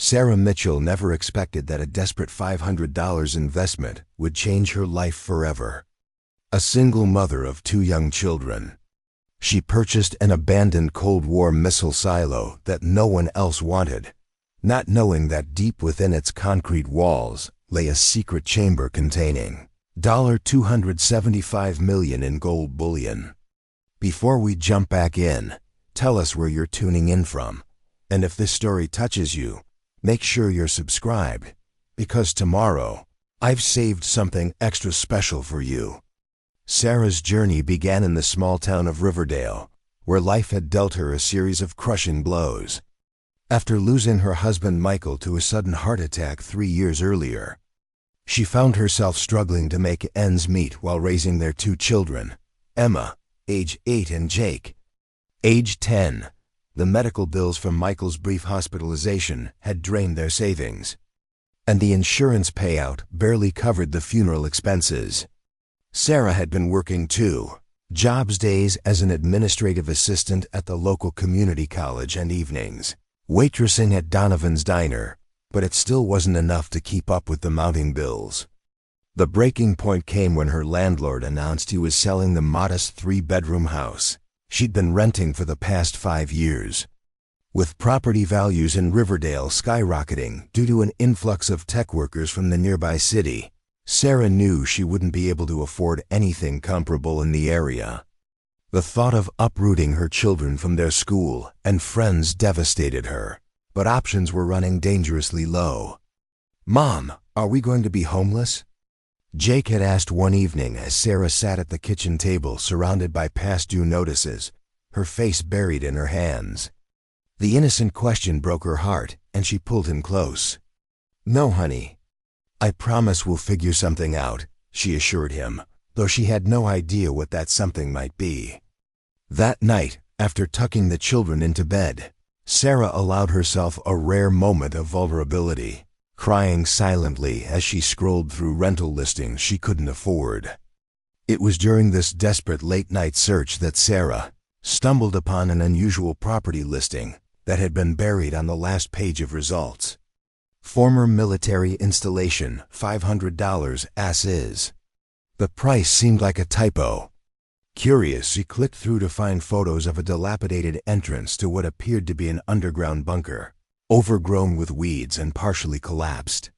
Sarah Mitchell never expected that a desperate $500 investment would change her life forever. A single mother of 2 young children, she purchased an abandoned Cold War missile silo that no one else wanted, not knowing that deep within its concrete walls lay a secret chamber containing $275 million in gold bullion. Before we jump back in, tell us where you're tuning in from, and if this story touches you, make sure you're subscribed, because tomorrow, I've saved something extra special for you. Sarah's journey began in the small town of Riverdale, where life had dealt her a series of crushing blows. After losing her husband Michael to a sudden heart attack 3 years earlier, she found herself struggling to make ends meet while raising their 2 children, Emma, age 8, and Jake, age 10. The medical bills from Michael's brief hospitalization had drained their savings, and the insurance payout barely covered the funeral expenses. Sarah had been working 2 jobs days as an administrative assistant at the local community college and evenings waitressing at Donovan's diner, but it still wasn't enough to keep up with the mounting bills. The breaking point came when her landlord announced he was selling the modest 3-bedroom house she'd been renting for the past 5 years. With property values in Riverdale skyrocketing due to an influx of tech workers from the nearby city, Sarah knew she wouldn't be able to afford anything comparable in the area. The thought of uprooting her children from their school and friends devastated her, but options were running dangerously low. "Mom, are we going to be homeless?" Jake had asked one evening as Sarah sat at the kitchen table surrounded by past due notices, her face buried in her hands. The innocent question broke her heart, and she pulled him close. "No, honey. I promise we'll figure something out," she assured him, though she had no idea what that something might be. That night, after tucking the children into bed, Sarah allowed herself a rare moment of vulnerability, crying silently as she scrolled through rental listings she couldn't afford. It was during this desperate late-night search that Sarah stumbled upon an unusual property listing that had been buried on the last page of results. Former military installation, $500 as is. The price seemed like a typo. Curious, she clicked through to find photos of a dilapidated entrance to what appeared to be an underground bunker, overgrown with weeds and partially collapsed.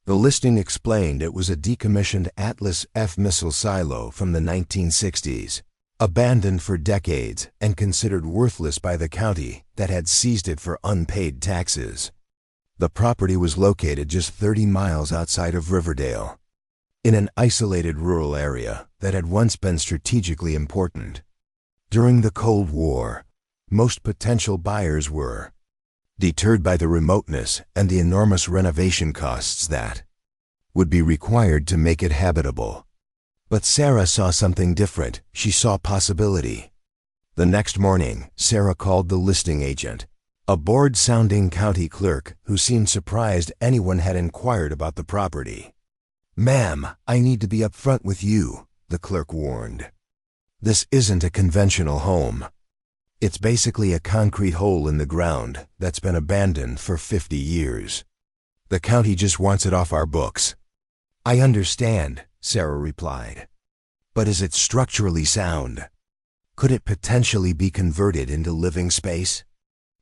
The listing explained it was a decommissioned Atlas F missile silo from the 1960s, abandoned for decades and considered worthless by the county that had seized it for unpaid taxes. The property was located just 30 miles outside of Riverdale, in an isolated rural area that had once been strategically important. During the Cold War, most potential buyers were deterred by the remoteness and the enormous renovation costs that would be required to make it habitable. But Sarah saw something different. She saw possibility. The next morning, Sarah called the listing agent, a bored-sounding county clerk who seemed surprised anyone had inquired about the property. "Ma'am, I need to be upfront with you," the clerk warned. "This isn't a conventional home. It's basically a concrete hole in the ground that's been abandoned for 50 years. The county just wants it off our books." "I understand," Sarah replied. "But is it structurally sound? Could it potentially be converted into living space?"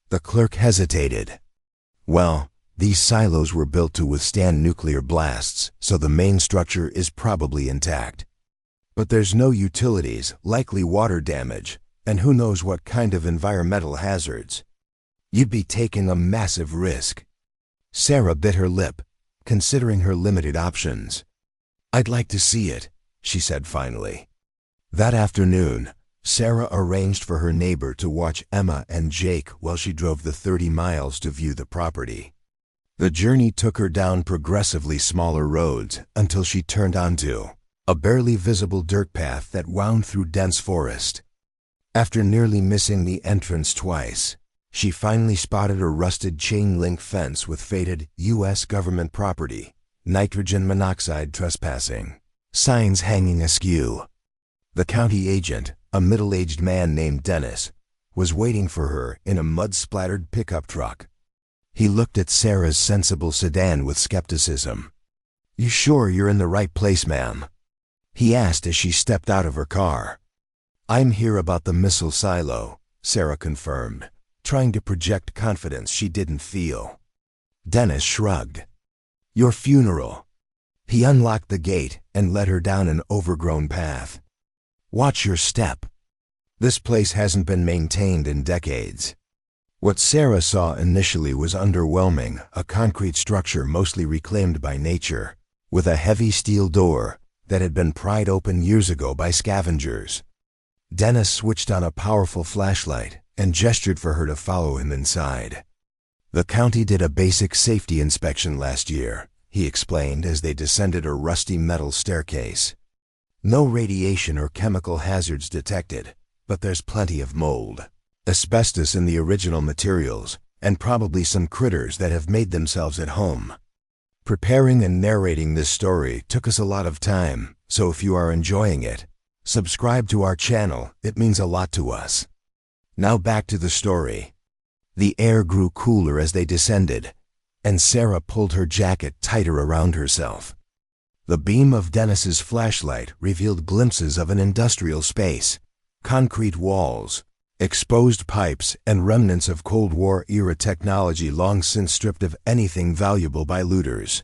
The clerk hesitated. "Well, these silos were built to withstand nuclear blasts, so the main structure is probably intact. But there's no utilities, likely water damage, and who knows what kind of environmental hazards. You'd be taking a massive risk." Sarah bit her lip, considering her limited options. "I'd like to see it," she said finally. That afternoon, Sarah arranged for her neighbor to watch Emma and Jake while she drove the 30 miles to view the property. The journey took her down progressively smaller roads until she turned onto a barely visible dirt path that wound through dense forest. After nearly missing the entrance twice, she finally spotted a rusted chain-link fence with faded U.S. government property, nitrogen monoxide trespassing signs hanging askew. The county agent, a middle-aged man named Dennis, was waiting for her in a mud-splattered pickup truck. He looked at Sarah's sensible sedan with skepticism. "You sure you're in the right place, ma'am?" he asked as she stepped out of her car. "I'm here about the missile silo," Sarah confirmed, trying to project confidence she didn't feel. Dennis shrugged. "Your funeral." He unlocked the gate and led her down an overgrown path. "Watch your step. This place hasn't been maintained in decades." What Sarah saw initially was underwhelming, a concrete structure mostly reclaimed by nature, with a heavy steel door that had been pried open years ago by scavengers. Dennis switched on a powerful flashlight and gestured for her to follow him inside. "The county did a basic safety inspection last year," he explained as they descended a rusty metal staircase. "No radiation or chemical hazards detected, but there's plenty of mold, asbestos in the original materials, and probably some critters that have made themselves at home." Preparing and narrating this story took us a lot of time, so if you are enjoying it, subscribe to our channel, it means a lot to us. Now back to the story. The air grew cooler as they descended, and Sarah pulled her jacket tighter around herself. The beam of Dennis's flashlight revealed glimpses of an industrial space, concrete walls, exposed pipes, and remnants of Cold War-era technology long since stripped of anything valuable by looters.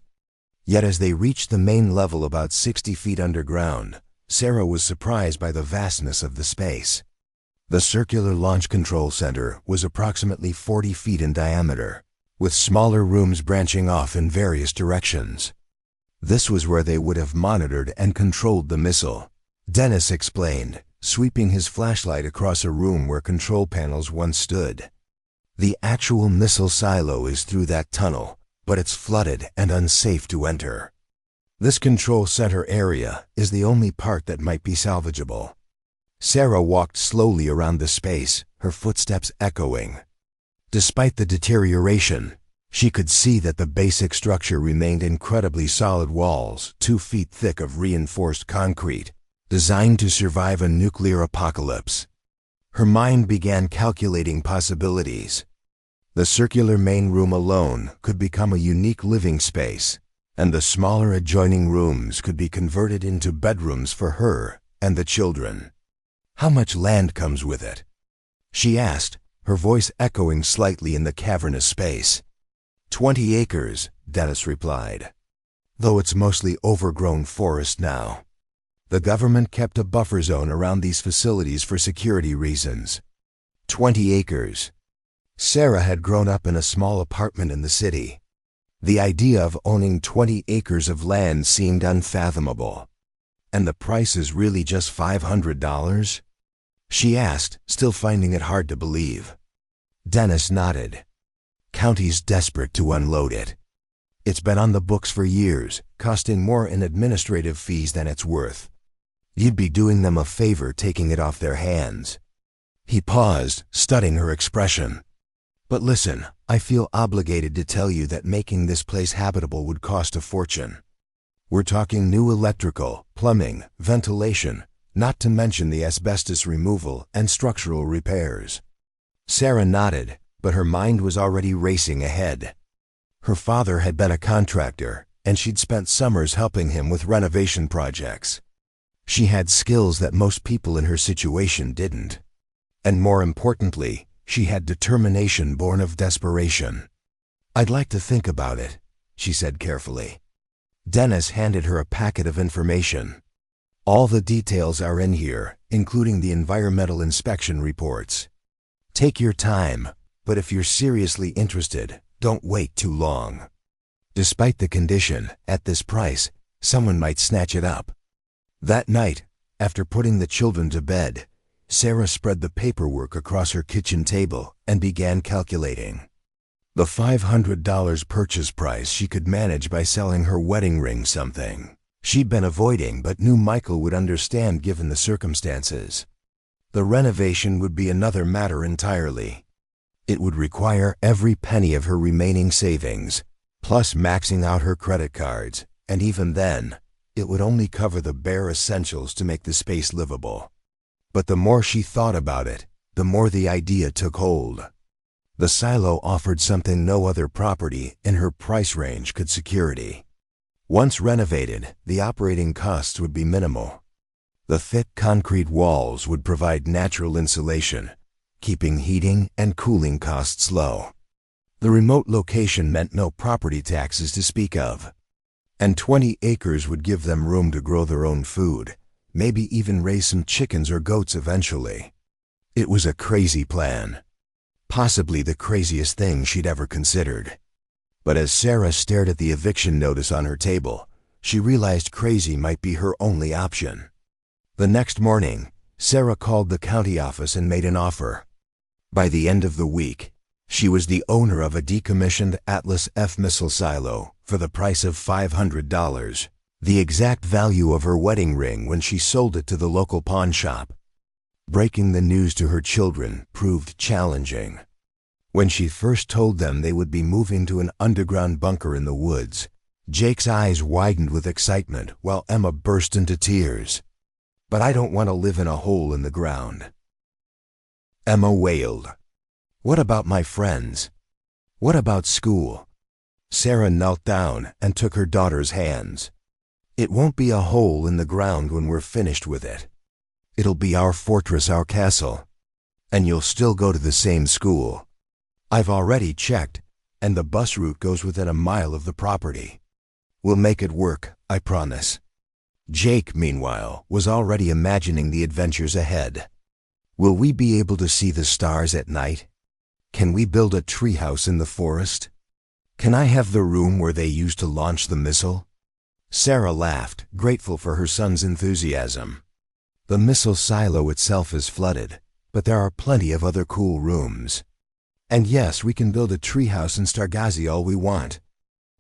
Yet as they reached the main level about 60 feet underground, Sarah was surprised by the vastness of the space. The circular launch control center was approximately 40 feet in diameter, with smaller rooms branching off in various directions. This was where they would have monitored and controlled the missile, Dennis explained, sweeping his flashlight across a room where control panels once stood. "The actual missile silo is through that tunnel, but it's flooded and unsafe to enter. This control center area is the only part that might be salvageable." Sarah walked slowly around the space, her footsteps echoing. Despite the deterioration, she could see that the basic structure remained incredibly solid walls, 2 feet thick of reinforced concrete, designed to survive a nuclear apocalypse. Her mind began calculating possibilities. The circular main room alone could become a unique living space, and the smaller adjoining rooms could be converted into bedrooms for her and the children. "How much land comes with it?" she asked, her voice echoing slightly in the cavernous space. 20 acres, Dennis replied, though it's mostly overgrown forest now. The government kept a buffer zone around these facilities for security reasons. 20 acres. Sarah had grown up in a small apartment in the city. The idea of owning 20 acres of land seemed unfathomable. "And the price is really just $500? She asked, still finding it hard to believe. Dennis nodded. "County's desperate to unload it. It's been on the books for years, costing more in administrative fees than it's worth. You'd be doing them a favor taking it off their hands." He paused, studying her expression. "But listen, I feel obligated to tell you that making this place habitable would cost a fortune. We're talking new electrical, plumbing, ventilation, not to mention the asbestos removal and structural repairs." Sarah nodded, but her mind was already racing ahead. Her father had been a contractor, and she'd spent summers helping him with renovation projects. She had skills that most people in her situation didn't. And more importantly, she had determination born of desperation. "I'd like to think about it," she said carefully. Dennis handed her a packet of information. "All the details are in here, including the environmental inspection reports. Take your time, but if you're seriously interested, don't wait too long. Despite the condition, at this price, someone might snatch it up." That night, after putting the children to bed, Sarah spread the paperwork across her kitchen table and began calculating. The $500 purchase price she could manage by selling her wedding ring, something she'd been avoiding but knew Michael would understand given the circumstances. The renovation would be another matter entirely. It would require every penny of her remaining savings, plus maxing out her credit cards, and even then, it would only cover the bare essentials to make the space livable. But the more she thought about it, the more the idea took hold. The silo offered something no other property in her price range could security. Once renovated, the operating costs would be minimal. The thick concrete walls would provide natural insulation, keeping heating and cooling costs low. The remote location meant no property taxes to speak of. And 20 acres would give them room to grow their own food, maybe even raise some chickens or goats eventually. It was a crazy plan. Possibly the craziest thing she'd ever considered. But as Sarah stared at the eviction notice on her table, she realized crazy might be her only option. The next morning, Sarah called the county office and made an offer. By the end of the week, she was the owner of a decommissioned Atlas F missile silo for the price of $500, the exact value of her wedding ring when she sold it to the local pawn shop. Breaking the news to her children proved challenging. When she first told them they would be moving to an underground bunker in the woods, Jake's eyes widened with excitement while Emma burst into tears. "But I don't want to live in a hole in the ground," Emma wailed. "What about my friends? What about school?" Sarah knelt down and took her daughter's hands. "It won't be a hole in the ground when we're finished with it. It'll be our fortress, our castle. And you'll still go to the same school. I've already checked, and the bus route goes within a mile of the property. We'll make it work, I promise." Jake, meanwhile, was already imagining the adventures ahead. "Will we be able to see the stars at night? Can we build a treehouse in the forest? Can I have the room where they used to launch the missile?" Sarah laughed, grateful for her son's enthusiasm. "The missile silo itself is flooded, but there are plenty of other cool rooms. And yes, we can build a treehouse in Stargazi all we want."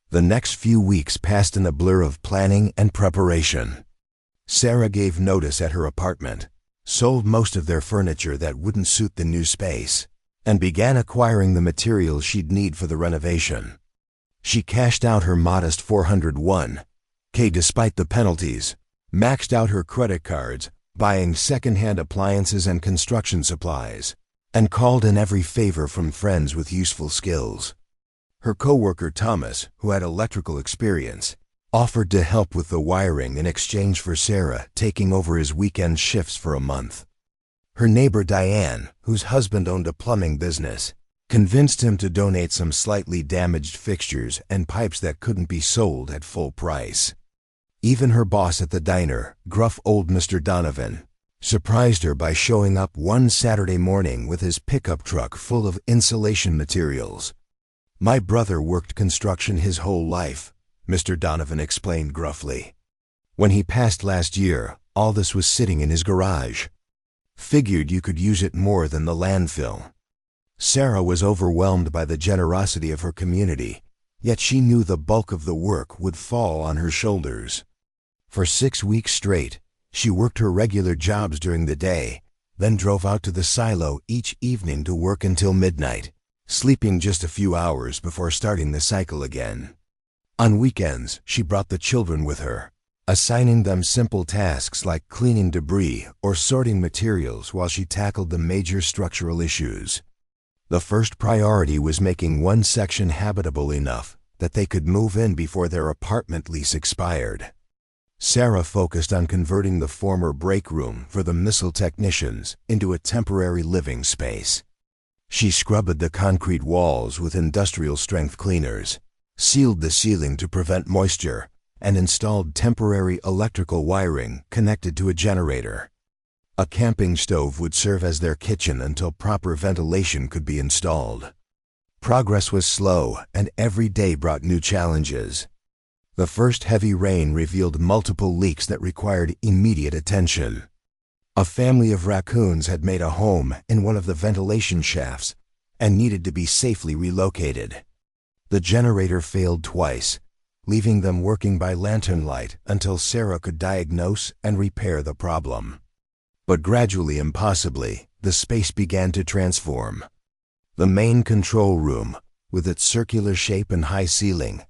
The next few weeks passed in a blur of planning and preparation. Sarah gave notice at her apartment, sold most of their furniture that wouldn't suit the new space, and began acquiring the materials she'd need for the renovation. She cashed out her modest $401K despite the penalties, maxed out her credit cards, buying second-hand appliances and construction supplies, and called in every favor from friends with useful skills. Her coworker Thomas, who had electrical experience, offered to help with the wiring in exchange for Sarah taking over his weekend shifts for a month. Her neighbor Diane, whose husband owned a plumbing business, convinced him to donate some slightly damaged fixtures and pipes that couldn't be sold at full price. Even her boss at the diner, gruff old Mr. Donovan, surprised her by showing up one Saturday morning with his pickup truck full of insulation materials. "My brother worked construction his whole life," Mr. Donovan explained gruffly. "When he passed last year, all this was sitting in his garage. Figured you could use it more than the landfill." Sarah was overwhelmed by the generosity of her community, yet she knew the bulk of the work would fall on her shoulders. For 6 weeks straight, she worked her regular jobs during the day, then drove out to the silo each evening to work until midnight, sleeping just a few hours before starting the cycle again. On weekends, she brought the children with her, assigning them simple tasks like cleaning debris or sorting materials while she tackled the major structural issues. The first priority was making one section habitable enough that they could move in before their apartment lease expired. Sarah focused on converting the former break room for the missile technicians into a temporary living space. She scrubbed the concrete walls with industrial-strength cleaners, sealed the ceiling to prevent moisture, and installed temporary electrical wiring connected to a generator. A camping stove would serve as their kitchen until proper ventilation could be installed. Progress was slow, and every day brought new challenges. The first heavy rain revealed multiple leaks that required immediate attention. A family of raccoons had made a home in one of the ventilation shafts and needed to be safely relocated. The generator failed twice, leaving them working by lantern light until Sarah could diagnose and repair the problem. But gradually and possibly, the space began to transform. The main control room, with its circular shape and high ceiling,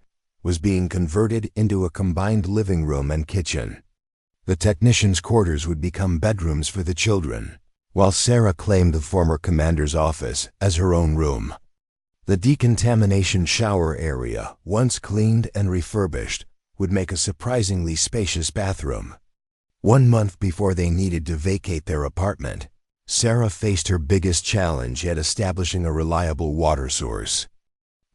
was being converted into a combined living room and kitchen. The technicians' quarters would become bedrooms for the children, while Sarah claimed the former commander's office as her own room. The decontamination shower area, once cleaned and refurbished, would make a surprisingly spacious bathroom. 1 month before they needed to vacate their apartment, Sarah faced her biggest challenge at establishing a reliable water source.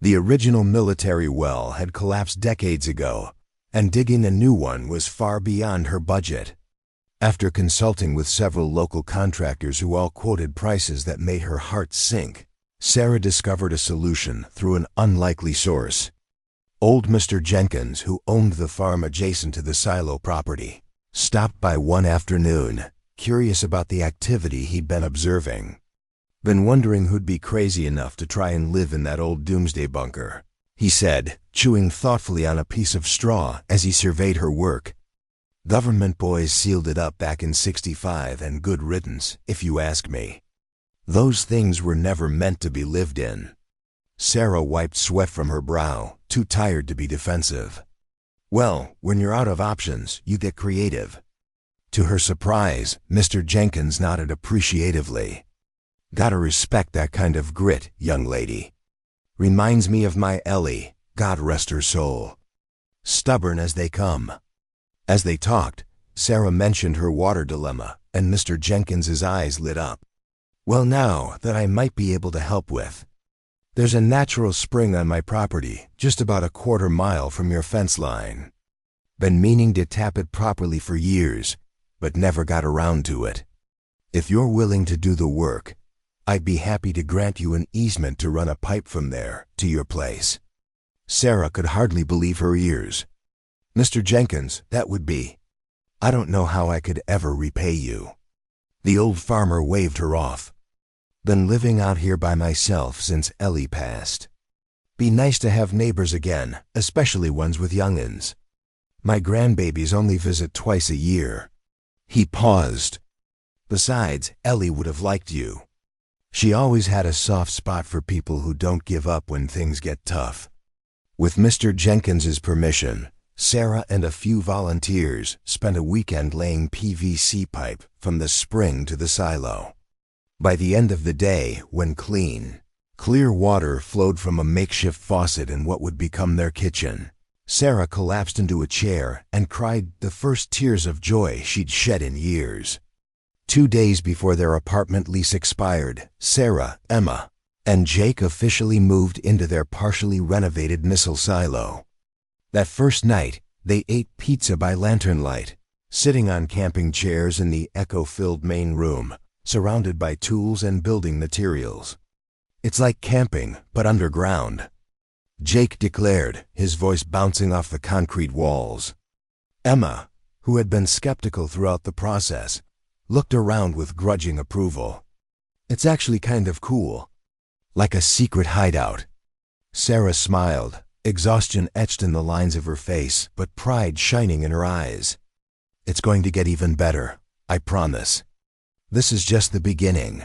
The original military well had collapsed decades ago, and digging a new one was far beyond her budget. After consulting with several local contractors who all quoted prices that made her heart sink, Sarah discovered a solution through an unlikely source. Old Mr. Jenkins, who owned the farm adjacent to the silo property, stopped by one afternoon, curious about the activity he'd been observing. "Been wondering who'd be crazy enough to try and live in that old doomsday bunker," he said, chewing thoughtfully on a piece of straw as he surveyed her work. "Government boys sealed it up back in '65, and good riddance, if you ask me. Those things were never meant to be lived in." Sarah wiped sweat from her brow, too tired to be defensive. "Well, when you're out of options, you get creative." To her surprise, Mr. Jenkins nodded appreciatively. "Gotta respect that kind of grit, young lady. Reminds me of my Ellie, God rest her soul. Stubborn as they come." As they talked, Sarah mentioned her water dilemma, and Mr. Jenkins's eyes lit up. "Well, now that I might be able to help with. There's a natural spring on my property, just about a quarter mile from your fence line. Been meaning to tap it properly for years, but never got around to it. If you're willing to do the work, I'd be happy to grant you an easement to run a pipe from there to your place." Sarah could hardly believe her ears. "Mr. Jenkins, that would be... I don't know how I could ever repay you." The old farmer waved her off. "Been living out here by myself since Ellie passed. Be nice to have neighbors again, especially ones with young'uns. My grandbabies only visit twice a year." He paused. "Besides, Ellie would have liked you. She always had a soft spot for people who don't give up when things get tough." With Mr. Jenkins's permission, Sarah and a few volunteers spent a weekend laying PVC pipe from the spring to the silo. By the end of the day, when clean, clear water flowed from a makeshift faucet in what would become their kitchen, Sarah collapsed into a chair and cried the first tears of joy she'd shed in years. 2 days before their apartment lease expired, Sarah, Emma, and Jake officially moved into their partially renovated missile silo. That first night, they ate pizza by lantern light, sitting on camping chairs in the echo-filled main room, surrounded by tools and building materials. "It's like camping, but underground," Jake declared, his voice bouncing off the concrete walls. Emma, who had been skeptical throughout the process, looked around with grudging approval. "It's actually kind of cool. Like a secret hideout." Sarah smiled, exhaustion etched in the lines of her face, but pride shining in her eyes. "It's going to get even better, I promise. This is just the beginning."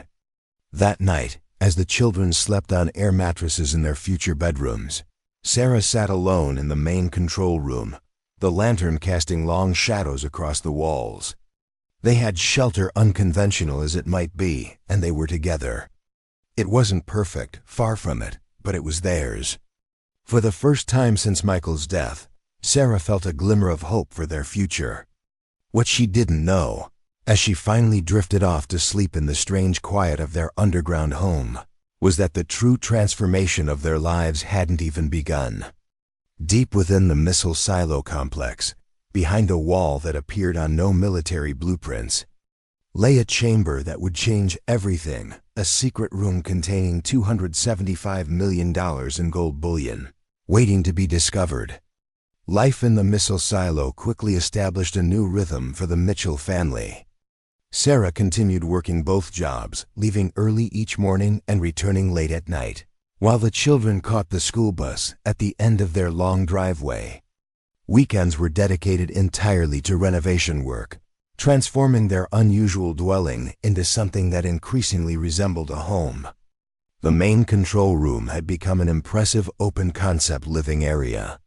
That night, as the children slept on air mattresses in their future bedrooms, Sarah sat alone in the main control room, the lantern casting long shadows across the walls. They had shelter unconventional as it might be, and they were together. It wasn't perfect, far from it, but it was theirs. For the first time since Michael's death, Sarah felt a glimmer of hope for their future. What she didn't know, as she finally drifted off to sleep in the strange quiet of their underground home, was that the true transformation of their lives hadn't even begun. Deep within the missile silo complex, behind a wall that appeared on no military blueprints, lay a chamber that would change everything, a secret room containing $275 million in gold bullion, waiting to be discovered. Life in the missile silo quickly established a new rhythm for the Mitchell family. Sarah continued working both jobs, leaving early each morning and returning late at night, while the children caught the school bus at the end of their long driveway. Weekends were dedicated entirely to renovation work, transforming their unusual dwelling into something that increasingly resembled a home. The main control room had become an impressive open-concept living area.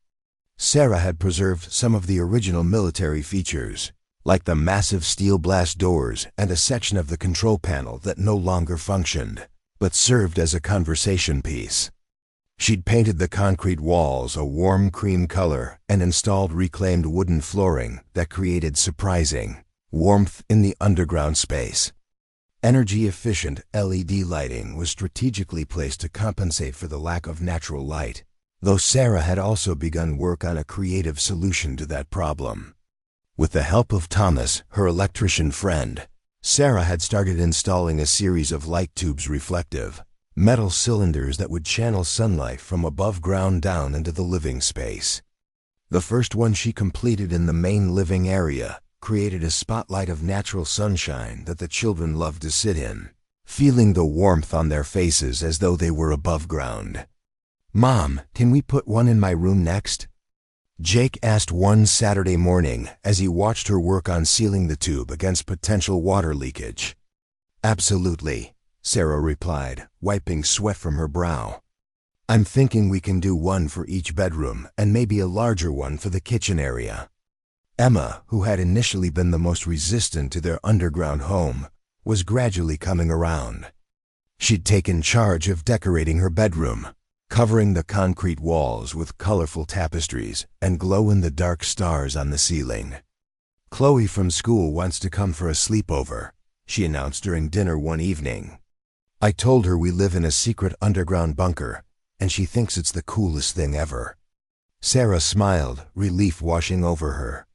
Sarah had preserved some of the original military features, like the massive steel blast doors and a section of the control panel that no longer functioned, but served as a conversation piece. She'd painted the concrete walls a warm cream color and installed reclaimed wooden flooring that created surprising warmth in the underground space. Energy-efficient LED lighting was strategically placed to compensate for the lack of natural light, though Sarah had also begun work on a creative solution to that problem. With the help of Thomas, her electrician friend, Sarah had started installing a series of light tubes, reflective metal cylinders that would channel sunlight from above ground down into the living space. The first one she completed in the main living area created a spotlight of natural sunshine that the children loved to sit in, feeling the warmth on their faces as though they were above ground. "Mom, can we put one in my room next?" Jake asked one Saturday morning as he watched her work on sealing the tube against potential water leakage. "Absolutely," Sarah replied, wiping sweat from her brow. "I'm thinking we can do one for each bedroom and maybe a larger one for the kitchen area." Emma, who had initially been the most resistant to their underground home, was gradually coming around. She'd taken charge of decorating her bedroom, covering the concrete walls with colorful tapestries and glow-in-the-dark stars on the ceiling. "Chloe from school wants to come for a sleepover," she announced during dinner one evening. "I told her we live in a secret underground bunker, and she thinks it's the coolest thing ever." Sarah smiled, relief washing over her.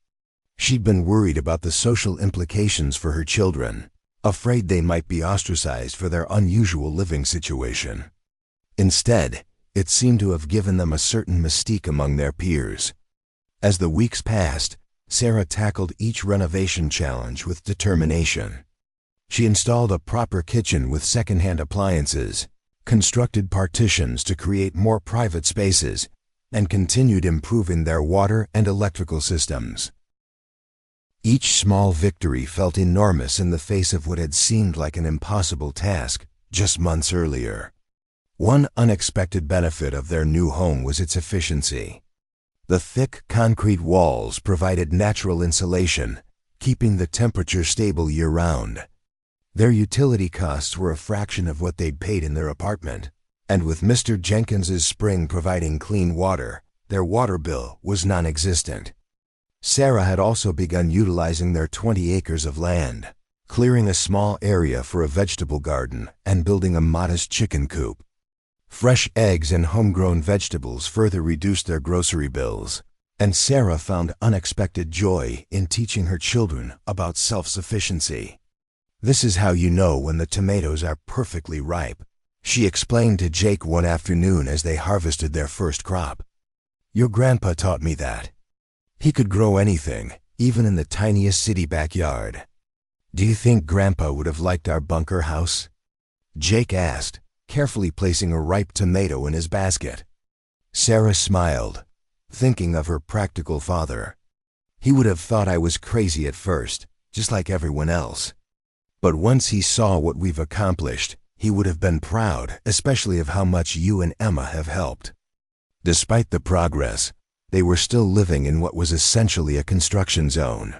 She'd been worried about the social implications for her children, afraid they might be ostracized for their unusual living situation. Instead, it seemed to have given them a certain mystique among their peers. As the weeks passed, Sarah tackled each renovation challenge with determination. She installed a proper kitchen with second-hand appliances, constructed partitions to create more private spaces, and continued improving their water and electrical systems. Each small victory felt enormous in the face of what had seemed like an impossible task just months earlier. One unexpected benefit of their new home was its efficiency. The thick concrete walls provided natural insulation, keeping the temperature stable year-round. Their utility costs were a fraction of what they'd paid in their apartment, and with Mr. Jenkins's spring providing clean water, their water bill was non-existent. Sarah had also begun utilizing their 20 acres of land, clearing a small area for a vegetable garden and building a modest chicken coop. Fresh eggs and homegrown vegetables further reduced their grocery bills, and Sarah found unexpected joy in teaching her children about self-sufficiency. "This is how you know when the tomatoes are perfectly ripe," she explained to Jake one afternoon as they harvested their first crop. "Your grandpa taught me that. He could grow anything, even in the tiniest city backyard." "Do you think Grandpa would have liked our bunker house?" Jake asked, carefully placing a ripe tomato in his basket. Sarah smiled, thinking of her practical father. "He would have thought I was crazy at first, just like everyone else. But once he saw what we've accomplished, he would have been proud, especially of how much you and Emma have helped." Despite the progress, they were still living in what was essentially a construction zone.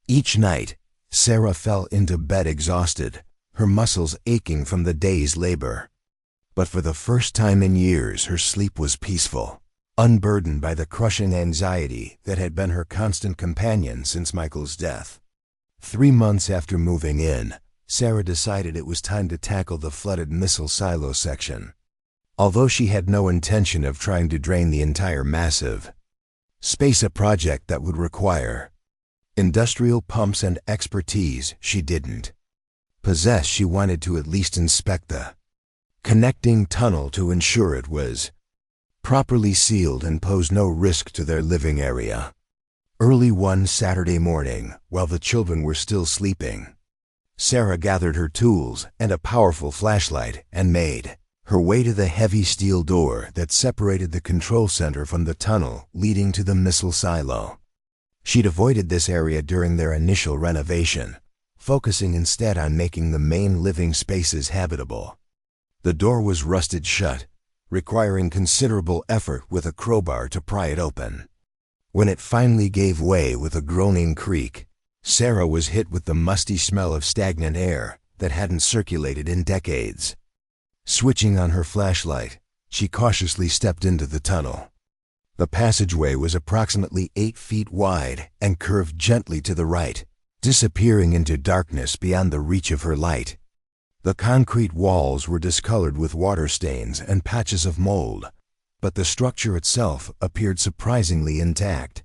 Each night, Sarah fell into bed exhausted, her muscles aching from the day's labor. But for the first time in years, her sleep was peaceful, unburdened by the crushing anxiety that had been her constant companion since Michael's death. 3 months after moving in, Sarah decided it was time to tackle the flooded missile silo section. Although she had no intention of trying to drain the entire massive space, a project that would require industrial pumps and expertise she didn't possess, she wanted to at least inspect the connecting tunnel to ensure it was properly sealed and posed no risk to their living area. Early one Saturday morning, while the children were still sleeping, Sarah gathered her tools and a powerful flashlight and made her way to the heavy steel door that separated the control center from the tunnel leading to the missile silo. She'd avoided this area during their initial renovation, focusing instead on making the main living spaces habitable. The door was rusted shut, requiring considerable effort with a crowbar to pry it open. When it finally gave way with a groaning creak, Sarah was hit with the musty smell of stagnant air that hadn't circulated in decades. Switching on her flashlight, She cautiously stepped into the tunnel. The passageway was approximately 8 feet wide and curved gently to the right, disappearing into darkness beyond the reach of her light. The concrete walls were discolored with water stains and patches of mold, but the structure itself appeared surprisingly intact.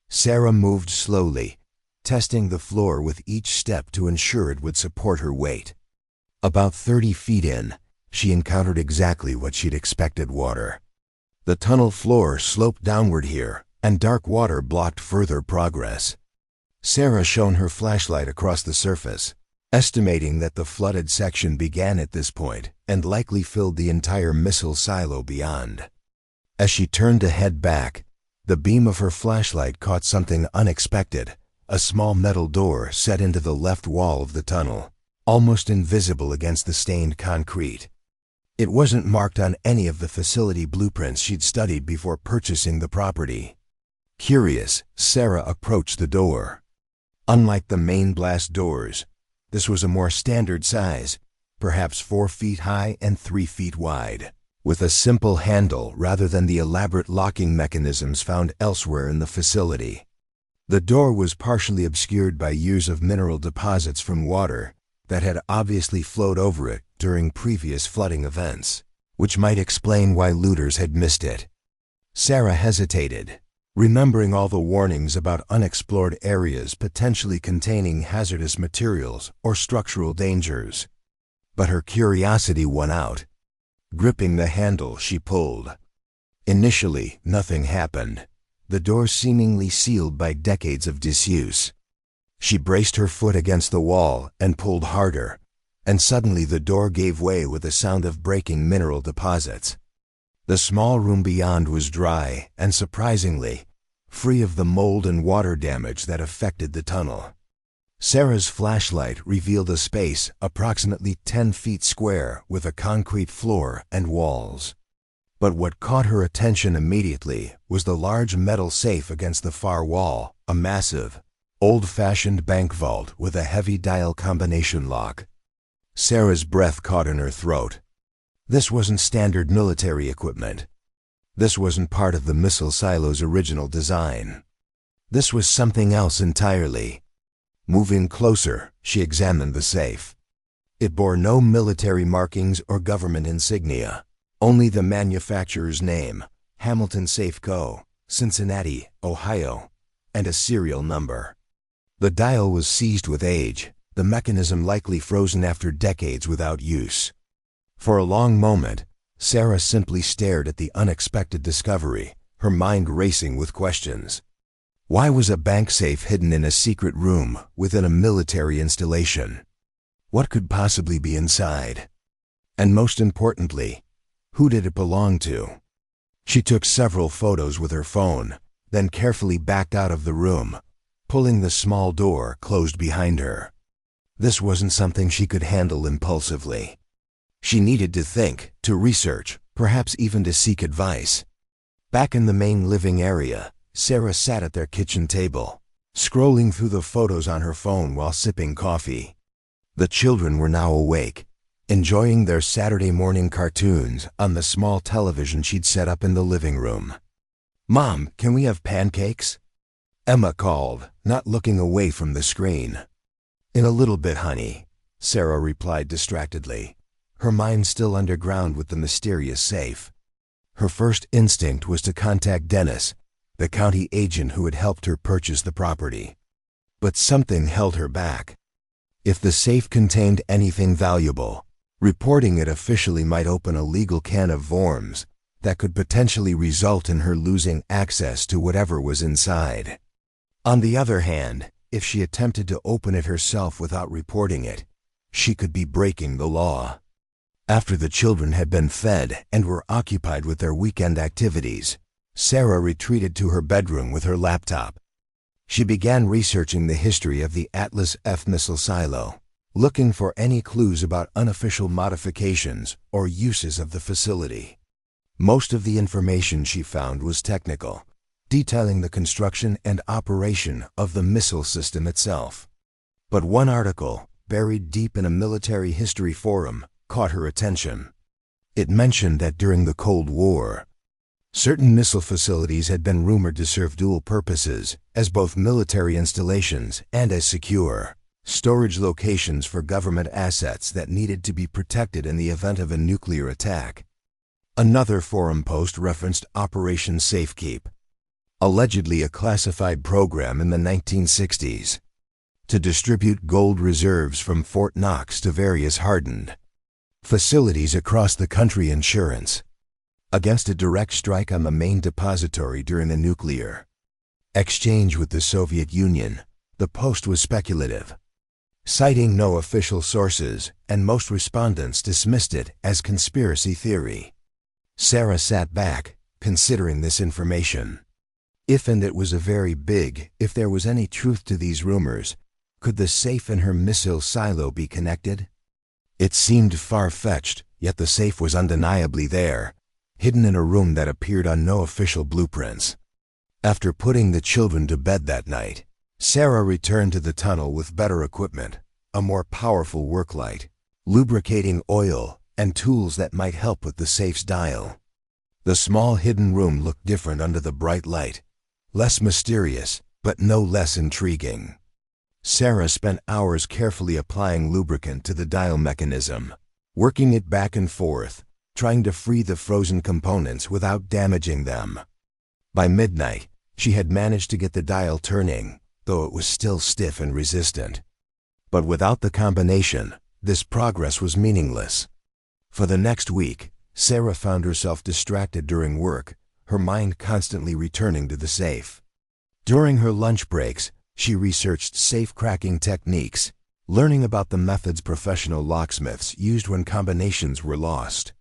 Sarah moved slowly, testing the floor with each step to ensure it would support her weight. About 30 feet in, she encountered exactly what she'd expected: water. The tunnel floor sloped downward here, and dark water blocked further progress. Sarah shone her flashlight across the surface, estimating that the flooded section began at this point and likely filled the entire missile silo beyond. As she turned to head back, the beam of her flashlight caught something unexpected: a small metal door set into the left wall of the tunnel, almost invisible against the stained concrete. It wasn't marked on any of the facility blueprints she'd studied before purchasing the property. Curious, Sarah approached the door. Unlike the main blast doors, this was a more standard size, perhaps 4 feet high and 3 feet wide, with a simple handle rather than the elaborate locking mechanisms found elsewhere in the facility. The door was partially obscured by years of mineral deposits from water that had obviously flowed over it during previous flooding events, which might explain why looters had missed it. Sarah hesitated, remembering all the warnings about unexplored areas potentially containing hazardous materials or structural dangers. But her curiosity won out. Gripping the handle, she pulled. Initially, nothing happened, the door seemingly sealed by decades of disuse. She braced her foot against the wall and pulled harder, and suddenly the door gave way with a sound of breaking mineral deposits. The small room beyond was dry and, surprisingly, free of the mold and water damage that affected the tunnel. Sarah's flashlight revealed a space approximately 10 feet square with a concrete floor and walls. But what caught her attention immediately was the large metal safe against the far wall, a massive, old-fashioned bank vault with a heavy dial combination lock. Sarah's breath caught in her throat. This wasn't standard military equipment. This wasn't part of the missile silo's original design. This was something else entirely. Moving closer, she examined the safe. It bore no military markings or government insignia, only the manufacturer's name, Hamilton Safe Co., Cincinnati, Ohio, and a serial number. The dial was seized with age, the mechanism likely frozen after decades without use. For a long moment, Sarah simply stared at the unexpected discovery, her mind racing with questions. Why was a bank safe hidden in a secret room within a military installation? What could possibly be inside? And most importantly, who did it belong to? She took several photos with her phone, then carefully backed out of the room, pulling the small door closed behind her. This wasn't something she could handle impulsively. She needed to think, to research, perhaps even to seek advice. Back in the main living area, Sarah sat at their kitchen table, scrolling through the photos on her phone while sipping coffee. The children were now awake, enjoying their Saturday morning cartoons on the small television she'd set up in the living room. "Mom, can we have pancakes?" Emma called, not looking away from the screen. "In a little bit, honey," Sarah replied distractedly, her mind still underground with the mysterious safe. Her first instinct was to contact Dennis, the county agent who had helped her purchase the property. But something held her back. If the safe contained anything valuable, reporting it officially might open a legal can of worms that could potentially result in her losing access to whatever was inside. On the other hand, if she attempted to open it herself without reporting it, she could be breaking the law. After the children had been fed and were occupied with their weekend activities, Sarah retreated to her bedroom with her laptop. She began researching the history of the Atlas F missile silo, looking for any clues about unofficial modifications or uses of the facility. Most of the information she found was technical, detailing the construction and operation of the missile system itself. But one article, buried deep in a military history forum, caught her attention. It mentioned that during the Cold War, certain missile facilities had been rumored to serve dual purposes, as both military installations and as secure storage locations for government assets that needed to be protected in the event of a nuclear attack. Another forum post referenced Operation Safekeep, allegedly a classified program in the 1960s, to distribute gold reserves from Fort Knox to various hardened facilities across the country. Insurance against a direct strike on the main depository during the nuclear exchange with the Soviet Union. The post was speculative, citing no official sources, and most respondents dismissed it as conspiracy theory. Sarah sat back, considering this information. If and it was a very big, if there was any truth to these rumors, could the safe in her missile silo be connected? It seemed far-fetched, yet the safe was undeniably there, hidden in a room that appeared on no official blueprints. After putting the children to bed that night, Sarah returned to the tunnel with better equipment, a more powerful work light, lubricating oil, and tools that might help with the safe's dial. The small hidden room looked different under the bright light, less mysterious, but no less intriguing. Sarah spent hours carefully applying lubricant to the dial mechanism, working it back and forth, trying to free the frozen components without damaging them. By midnight, she had managed to get the dial turning, though it was still stiff and resistant. But without the combination, this progress was meaningless. For the next week, Sarah found herself distracted during work, her mind constantly returning to the safe. During her lunch breaks, she researched safe-cracking techniques, learning about the methods professional locksmiths used when combinations were lost.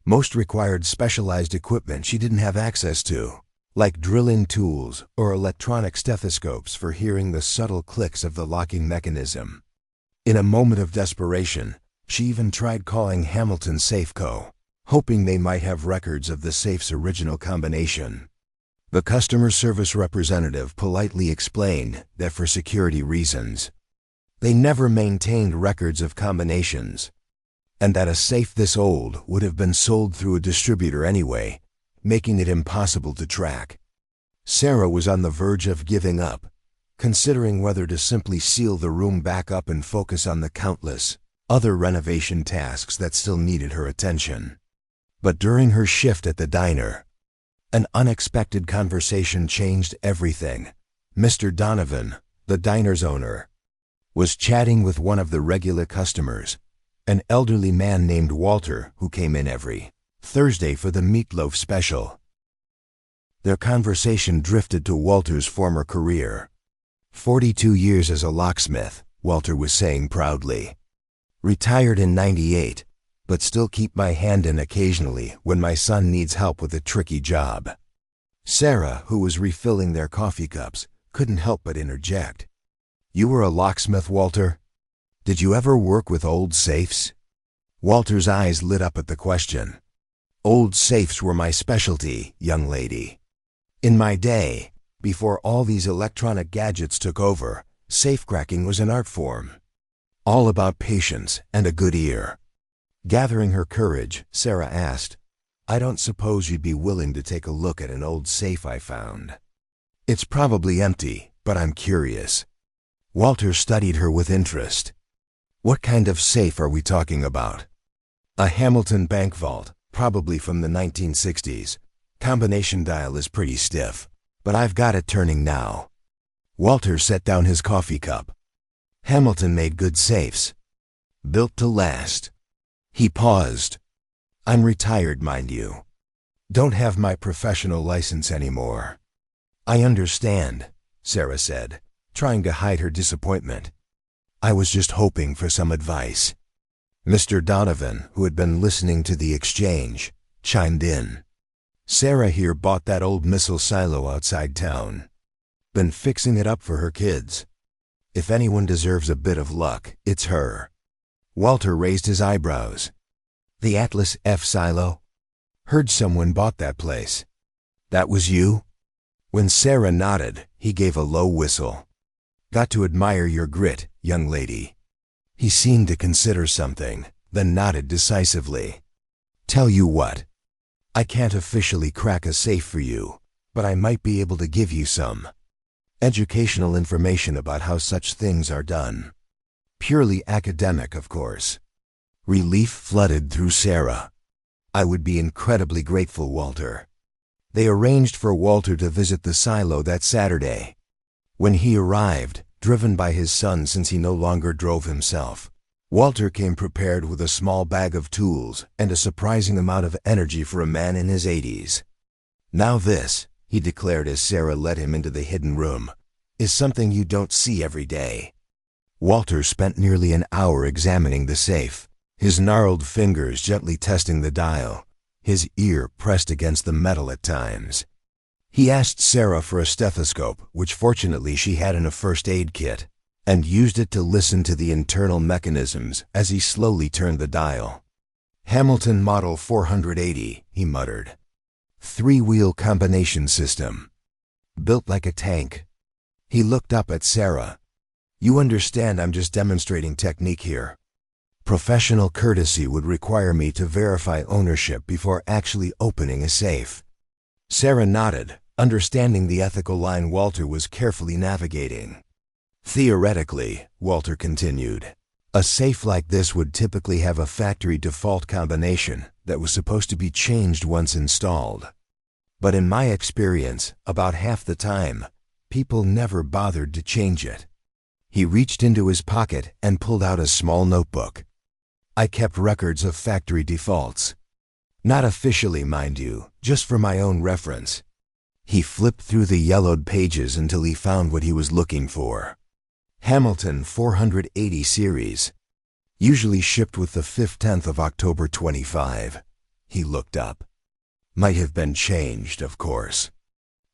Most required specialized equipment she didn't have access to, like drilling tools or electronic stethoscopes for hearing the subtle clicks of the locking mechanism. In a moment of desperation, she even tried calling Hamilton Safeco, hoping they might have records of the safe's original combination. The customer service representative politely explained that for security reasons, they never maintained records of combinations, and that a safe this old would have been sold through a distributor anyway, making it impossible to track. Sarah was on the verge of giving up, considering whether to simply seal the room back up and focus on the countless other renovation tasks that still needed her attention. But during her shift at the diner, an unexpected conversation changed everything. Mr. Donovan, the diner's owner, was chatting with one of the regular customers, an elderly man named Walter who came in every Thursday for the meatloaf special. Their conversation drifted to Walter's former career. 42 years as a locksmith, Walter was saying proudly. Retired in '98, but still keep my hand in occasionally when my son needs help with a tricky job. Sarah, who was refilling their coffee cups, couldn't help but interject. You were a locksmith, Walter? Did you ever work with old safes? Walter's eyes lit up at the question. Old safes were my specialty, young lady. In my day, before all these electronic gadgets took over, safecracking was an art form. All about patience and a good ear. Gathering her courage, Sarah asked, I don't suppose you'd be willing to take a look at an old safe I found. It's probably empty, but I'm curious. Walter studied her with interest. What kind of safe are we talking about? A Hamilton bank vault, probably from the 1960s. Combination dial is pretty stiff, but I've got it turning now. Walter set down his coffee cup. Hamilton made good safes. Built to last. He paused. I'm retired, mind you. Don't have my professional license anymore. I understand, Sarah said, trying to hide her disappointment. I was just hoping for some advice. Mr. Donovan, who had been listening to the exchange, chimed in. Sarah here bought that old missile silo outside town. Been fixing it up for her kids. If anyone deserves a bit of luck, it's her. Walter raised his eyebrows. The Atlas F silo? Heard someone bought that place. That was you? When Sarah nodded, he gave a low whistle. Got to admire your grit, young lady. He seemed to consider something, then nodded decisively. Tell you what, I can't officially crack a safe for you, but I might be able to give you some educational information about how such things are done. Purely academic, of course. Relief flooded through Sarah. I would be incredibly grateful, Walter. They arranged for Walter to visit the silo that Saturday. When he arrived, driven by his son since he no longer drove himself, Walter came prepared with a small bag of tools and a surprising amount of energy for a man in his 80s. Now this, he declared as Sarah led him into the hidden room, is something you don't see every day. Walter spent nearly an hour examining the safe, his gnarled fingers gently testing the dial, his ear pressed against the metal at times. He asked Sarah for a stethoscope, which fortunately she had in a first aid kit, and used it to listen to the internal mechanisms as he slowly turned the dial. Hamilton Model 480, he muttered. 3-wheel combination system. Built like a tank. He looked up at Sarah. You understand I'm just demonstrating technique here. Professional courtesy would require me to verify ownership before actually opening a safe. Sarah nodded, understanding the ethical line Walter was carefully navigating. Theoretically, Walter continued, a safe like this would typically have a factory default combination that was supposed to be changed once installed. But in my experience, about half the time, people never bothered to change it. He reached into his pocket and pulled out a small notebook. I kept records of factory defaults. Not officially, mind you, just for my own reference. He flipped through the yellowed pages until he found what he was looking for. Hamilton 480 series. Usually shipped with the 5/10 of October 25. He looked up. Might have been changed, of course.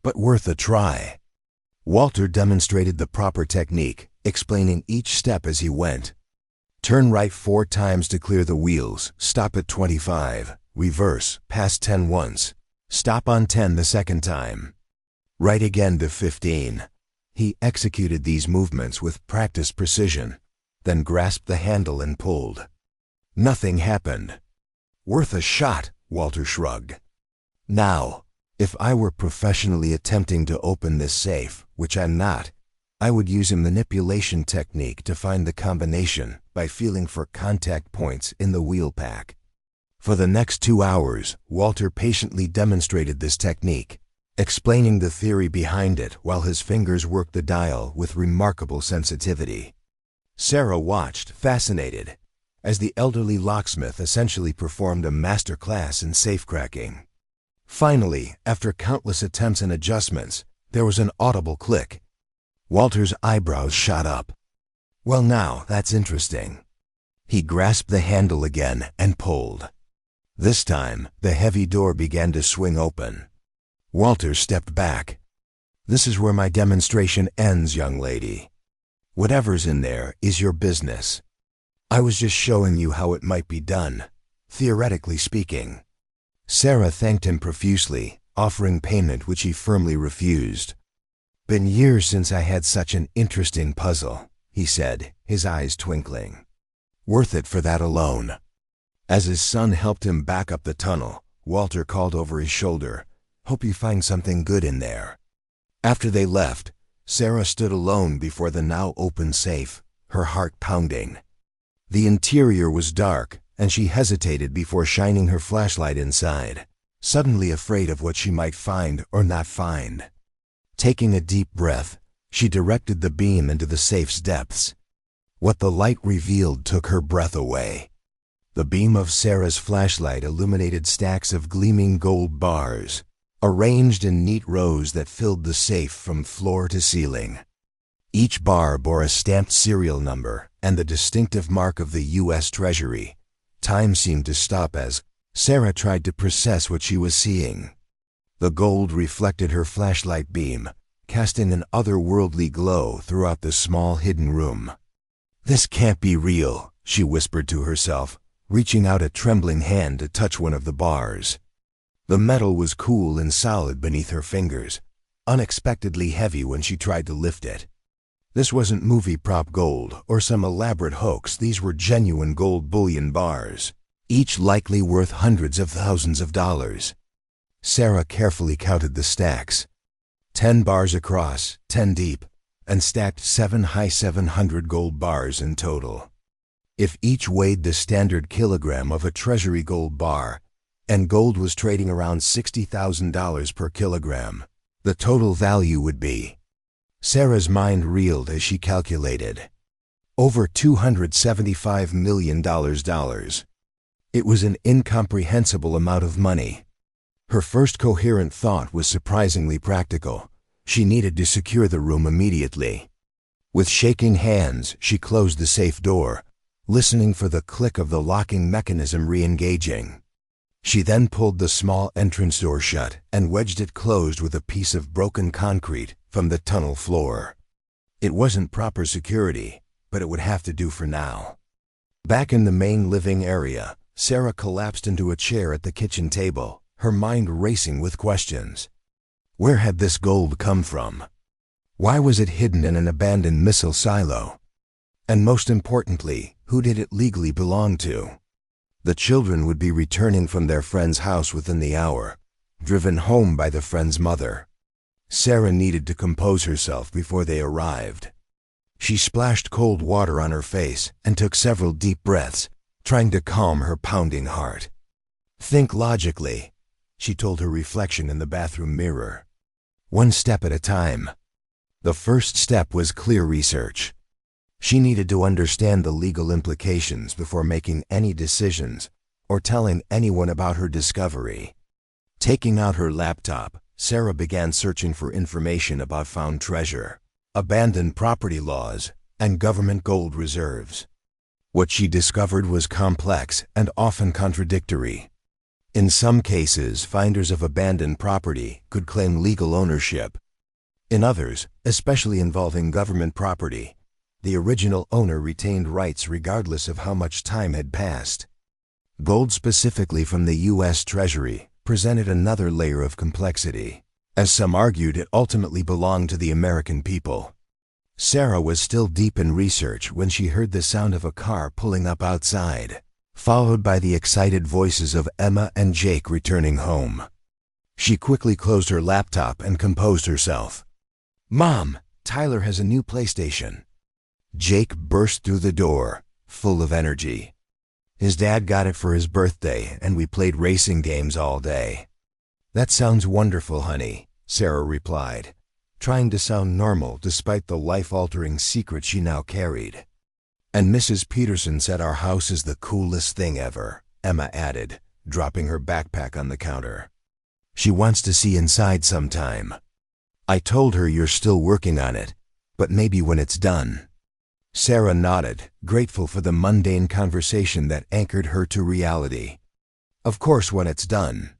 But worth a try. Walter demonstrated the proper technique, explaining each step as he went. Turn right 4 times to clear the wheels, stop at 25, reverse, pass 10 once, stop on 10 the second time. Right again to 15. He executed these movements with practiced precision, then grasped the handle and pulled. Nothing happened. Worth a shot, Walter shrugged. Now, if I were professionally attempting to open this safe, which I'm not, I would use a manipulation technique to find the combination by feeling for contact points in the wheel pack. For the next 2 hours, Walter patiently demonstrated this technique, explaining the theory behind it while his fingers worked the dial with remarkable sensitivity. Sarah watched, fascinated, as the elderly locksmith essentially performed a master class in safecracking. Finally, after countless attempts and adjustments, there was an audible click. Walter's eyebrows shot up. Well, now, that's interesting. He grasped the handle again and pulled. This time, the heavy door began to swing open. Walter stepped back. This is where my demonstration ends, young lady. Whatever's in there is your business. I was just showing you how it might be done, theoretically speaking. Sarah thanked him profusely, offering payment which he firmly refused. Been years since I had such an interesting puzzle, he said, his eyes twinkling. Worth it for that alone. As his son helped him back up the tunnel, Walter called over his shoulder, Hope you find something good in there. After they left, Sarah stood alone before the now open safe, her heart pounding. The interior was dark, and she hesitated before shining her flashlight inside, suddenly afraid of what she might find or not find. Taking a deep breath, she directed the beam into the safe's depths. What the light revealed took her breath away. The beam of Sarah's flashlight illuminated stacks of gleaming gold bars, arranged in neat rows that filled the safe from floor to ceiling. Each bar bore a stamped serial number and the distinctive mark of the U.S. Treasury. Time seemed to stop as Sarah tried to process what she was seeing. The gold reflected her flashlight beam, casting an otherworldly glow throughout the small hidden room. This can't be real, she whispered to herself, reaching out a trembling hand to touch one of the bars. The metal was cool and solid beneath her fingers, unexpectedly heavy when she tried to lift it. This wasn't movie prop gold or some elaborate hoax. These were genuine gold bullion bars, each likely worth hundreds of thousands of dollars. Sarah carefully counted the stacks. 10 bars across, 10 deep, and stacked 700 gold bars in total. If each weighed the standard kilogram of a treasury gold bar, and gold was trading around $60,000 per kilogram, the total value would be— Sarah's mind reeled as she calculated— over $275 million. It was an incomprehensible amount of money. Her first coherent thought was surprisingly practical. She needed to secure the room immediately. With shaking hands, she closed the safe door, listening for the click of the locking mechanism re-engaging. She then pulled the small entrance door shut and wedged it closed with a piece of broken concrete from the tunnel floor. It wasn't proper security, but it would have to do for now. Back in the main living area, Sarah collapsed into a chair at the kitchen table, her mind racing with questions. Where had this gold come from? Why was it hidden in an abandoned missile silo? And most importantly, who did it legally belong to? The children would be returning from their friend's house within the hour, driven home by the friend's mother. Sarah needed to compose herself before they arrived. She splashed cold water on her face and took several deep breaths, trying to calm her pounding heart. Think logically, she told her reflection in the bathroom mirror. One step at a time. The first step was clear research. She needed to understand the legal implications before making any decisions or telling anyone about her discovery. Taking out her laptop, Sarah began searching for information about found treasure, abandoned property laws, and government gold reserves. What she discovered was complex and often contradictory. In some cases, finders of abandoned property could claim legal ownership. In others, especially involving government property, the original owner retained rights regardless of how much time had passed. Gold specifically from the U.S. Treasury presented another layer of complexity, as some argued it ultimately belonged to the American people. Sarah was still deep in research when she heard the sound of a car pulling up outside, followed by the excited voices of Emma and Jake returning home. She quickly closed her laptop and composed herself. "Mom, Tyler has a new PlayStation." Jake burst through the door, full of energy. "His dad got it for his birthday, and we played racing games all day." "That sounds wonderful, honey," Sarah replied, trying to sound normal despite the life-altering secret she now carried. "And Mrs. Peterson said our house is the coolest thing ever," Emma added, dropping her backpack on the counter. "She wants to see inside sometime. I told her you're still working on it, but maybe when it's done." Sarah nodded, grateful for the mundane conversation that anchored her to reality. "Of course when it's done.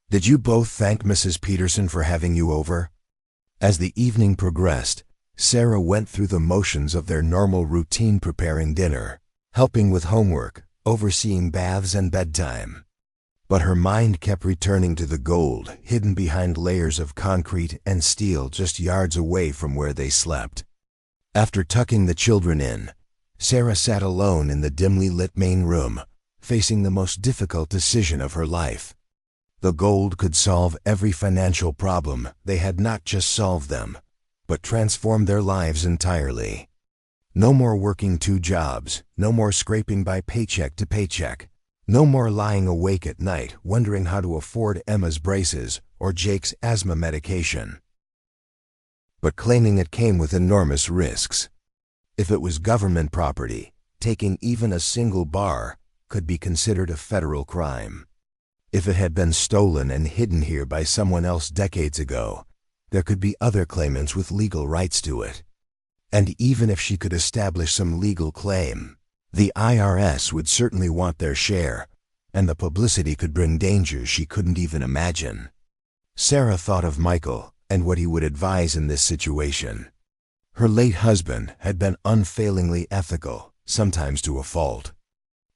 Did you both thank Mrs. Peterson for having you over?" As the evening progressed, Sarah went through the motions of their normal routine, preparing dinner, helping with homework, overseeing baths and bedtime. But her mind kept returning to the gold hidden behind layers of concrete and steel just yards away from where they slept. After tucking the children in, Sarah sat alone in the dimly lit main room, facing the most difficult decision of her life. The gold could solve every financial problem. They had not just solved them, but transformed their lives entirely. No more working 2 jobs, no more scraping by paycheck to paycheck, no more lying awake at night wondering how to afford Emma's braces or Jake's asthma medication. But claiming it came with enormous risks. If it was government property, taking even a single bar could be considered a federal crime. If it had been stolen and hidden here by someone else decades ago, there could be other claimants with legal rights to it. And even if she could establish some legal claim, the IRS would certainly want their share, and the publicity could bring dangers she couldn't even imagine. Sarah thought of Michael and what he would advise in this situation. Her late husband had been unfailingly ethical, sometimes to a fault.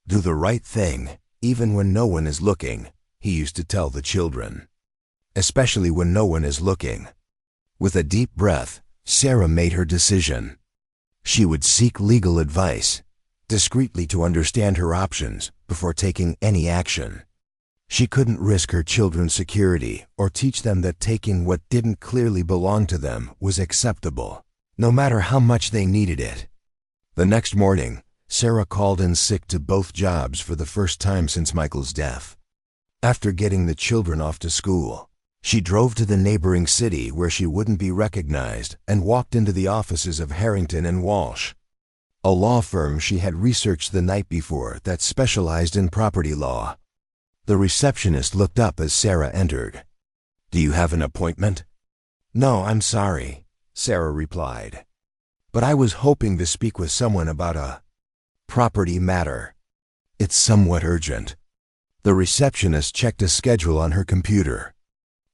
"Do the right thing, even when no one is looking," he used to tell the children. "Especially when no one is looking." With a deep breath, Sarah made her decision. She would seek legal advice, discreetly to understand her options before taking any action. She couldn't risk her children's security or teach them that taking what didn't clearly belong to them was acceptable, no matter how much they needed it. The next morning, Sarah called in sick to both jobs for the first time since Michael's death. After getting the children off to school, she drove to the neighboring city where she wouldn't be recognized and walked into the offices of Harrington and Walsh, a law firm she had researched the night before that specialized in property law. The receptionist looked up as Sarah entered. "Do you have an appointment?" "No, I'm sorry," Sarah replied. "But I was hoping to speak with someone about a property matter. It's somewhat urgent." The receptionist checked a schedule on her computer.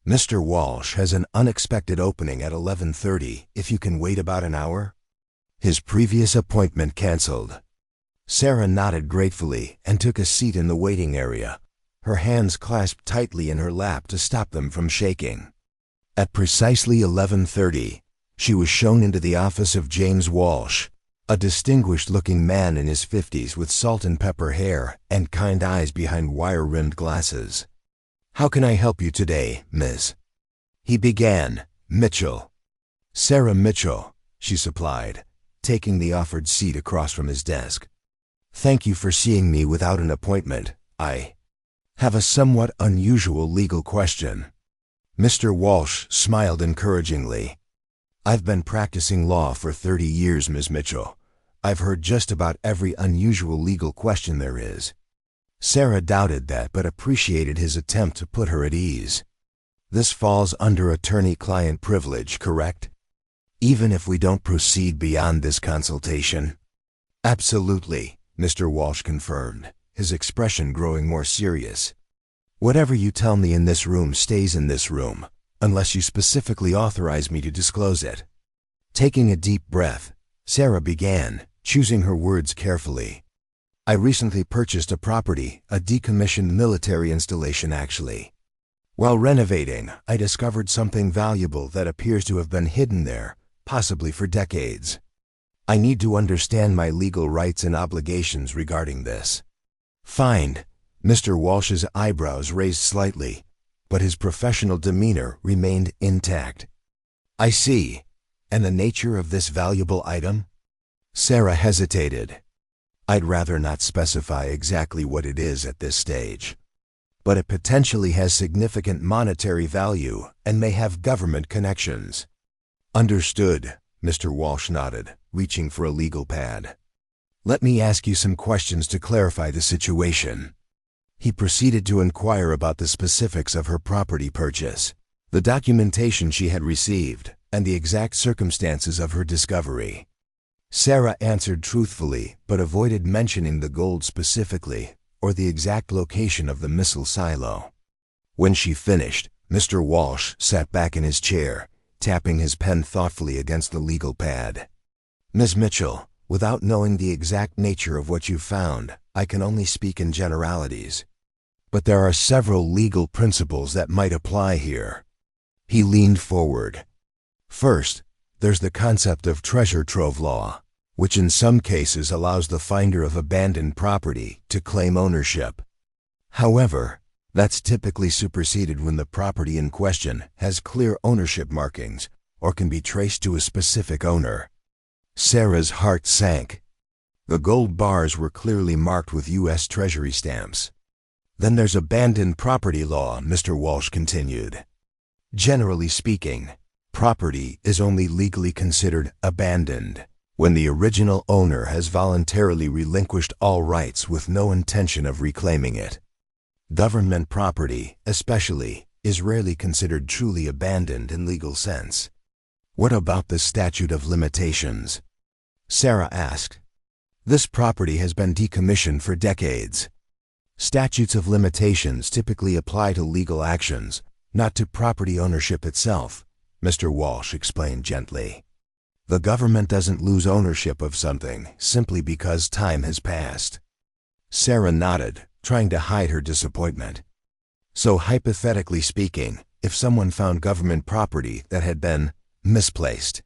"Mr. Walsh has an unexpected opening at 11:30 if you can wait about an hour." His previous appointment canceled. Sarah nodded gratefully and took a seat in the waiting area, her hands clasped tightly in her lap to stop them from shaking. At precisely 11:30, she was shown into the office of James Walsh, a distinguished-looking man in his 50s with salt and pepper hair and kind eyes behind wire-rimmed glasses. "How can I help you today, Miss?" He began. "Mitchell." "Sarah Mitchell," she supplied, taking the offered seat across from his desk. "Thank you for seeing me without an appointment. I have a somewhat unusual legal question." Mr. Walsh smiled encouragingly. "I've been practicing law for 30 years, Ms. Mitchell. I've heard just about every unusual legal question there is." Sarah doubted that but appreciated his attempt to put her at ease. "This falls under attorney-client privilege, correct? Even if we don't proceed beyond this consultation?" "Absolutely," Mr. Walsh confirmed, his expression growing more serious. "Whatever you tell me in this room stays in this room, unless you specifically authorize me to disclose it." Taking a deep breath, Sarah began, choosing her words carefully. "I recently purchased a property, a decommissioned military installation actually. While renovating, I discovered something valuable that appears to have been hidden there, possibly for decades. I need to understand my legal rights and obligations regarding this." "Fine." Mr. Walsh's eyebrows raised slightly, but his professional demeanor remained intact. "I see. And the nature of this valuable item?" Sarah hesitated. "I'd rather not specify exactly what it is at this stage. But it potentially has significant monetary value and may have government connections." "Understood," Mr. Walsh nodded, reaching for a legal pad. "Let me ask you some questions to clarify the situation." He proceeded to inquire about the specifics of her property purchase, the documentation she had received, and the exact circumstances of her discovery. Sarah answered truthfully but avoided mentioning the gold specifically or the exact location of the missile silo. When she finished, Mr. Walsh sat back in his chair, tapping his pen thoughtfully against the legal pad. "Ms. Mitchell, without knowing the exact nature of what you found, I can only speak in generalities. But there are several legal principles that might apply here." He leaned forward. "First, there's the concept of treasure trove law, which in some cases allows the finder of abandoned property to claim ownership. However, that's typically superseded when the property in question has clear ownership markings or can be traced to a specific owner." Sarah's heart sank. The gold bars were clearly marked with U.S. Treasury stamps. "Then there's abandoned property law," Mr. Walsh continued. "Generally speaking, property is only legally considered abandoned when the original owner has voluntarily relinquished all rights with no intention of reclaiming it. Government property, especially, is rarely considered truly abandoned in legal sense." "What about the statute of limitations?" Sarah asked. "This property has been decommissioned for decades. Statutes of limitations typically apply to legal actions, not to property ownership itself," Mr. Walsh explained gently. "The government doesn't lose ownership of something simply because time has passed." Sarah nodded, trying to hide her disappointment. "So hypothetically speaking, if someone found government property that had been misplaced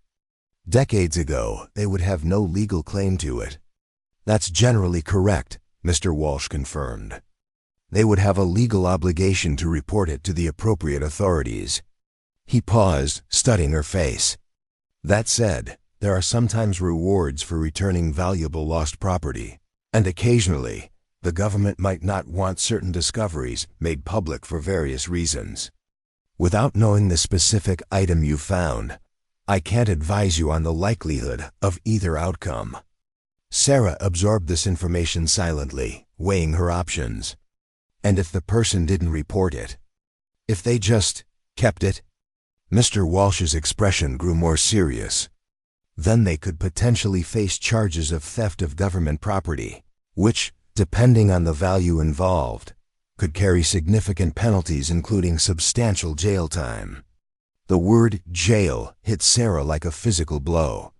decades ago, they would have no legal claim to it. That's generally correct, Mr. Walsh confirmed. They would have a legal obligation to report it to the appropriate authorities. He paused, studying her face. That said, there are sometimes rewards for returning valuable lost property, and occasionally, the government might not want certain discoveries made public for various reasons. Without knowing the specific item you found, I can't advise you on the likelihood of either outcome. Sarah absorbed this information silently, weighing her options. And if the person didn't report it? If they just kept it? Mr. Walsh's expression grew more serious. Then they could potentially face charges of theft of government property, which, depending on the value involved, could carry significant penalties including substantial jail time. The word jail hit Sarah like a physical blow.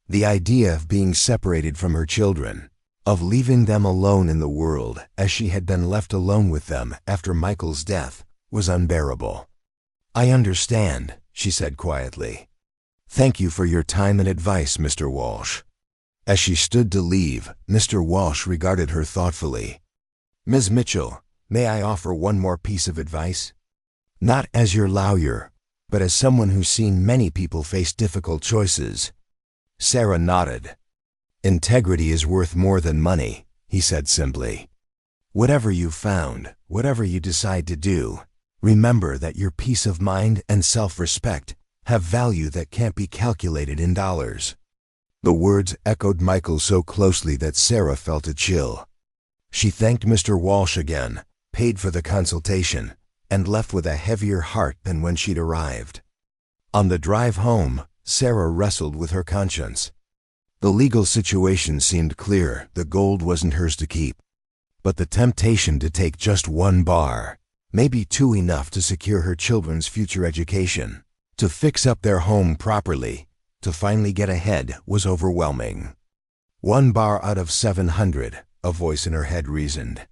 The idea of being separated from her children, of leaving them alone in the world as she had been left alone with them after Michael's death, was unbearable. I understand, she said quietly. Thank you for your time and advice, Mr. Walsh. As she stood to leave, Mr. Walsh regarded her thoughtfully. Ms. Mitchell, may I offer one more piece of advice? Not as your lawyer, but as someone who's seen many people face difficult choices. Sarah nodded. Integrity is worth more than money, he said simply. Whatever you found, whatever you decide to do, remember that your peace of mind and self-respect have value that can't be calculated in dollars. The words echoed Michael so closely that Sarah felt a chill. She thanked Mr. Walsh again, paid for the consultation, and left with a heavier heart than when she'd arrived. On the drive home, Sarah wrestled with her conscience. The legal situation seemed clear, the gold wasn't hers to keep. But the temptation to take just one bar, maybe two enough to secure her children's future education, to fix up their home properly, to finally get ahead, was overwhelming. 1 bar out of 700, a voice in her head reasoned.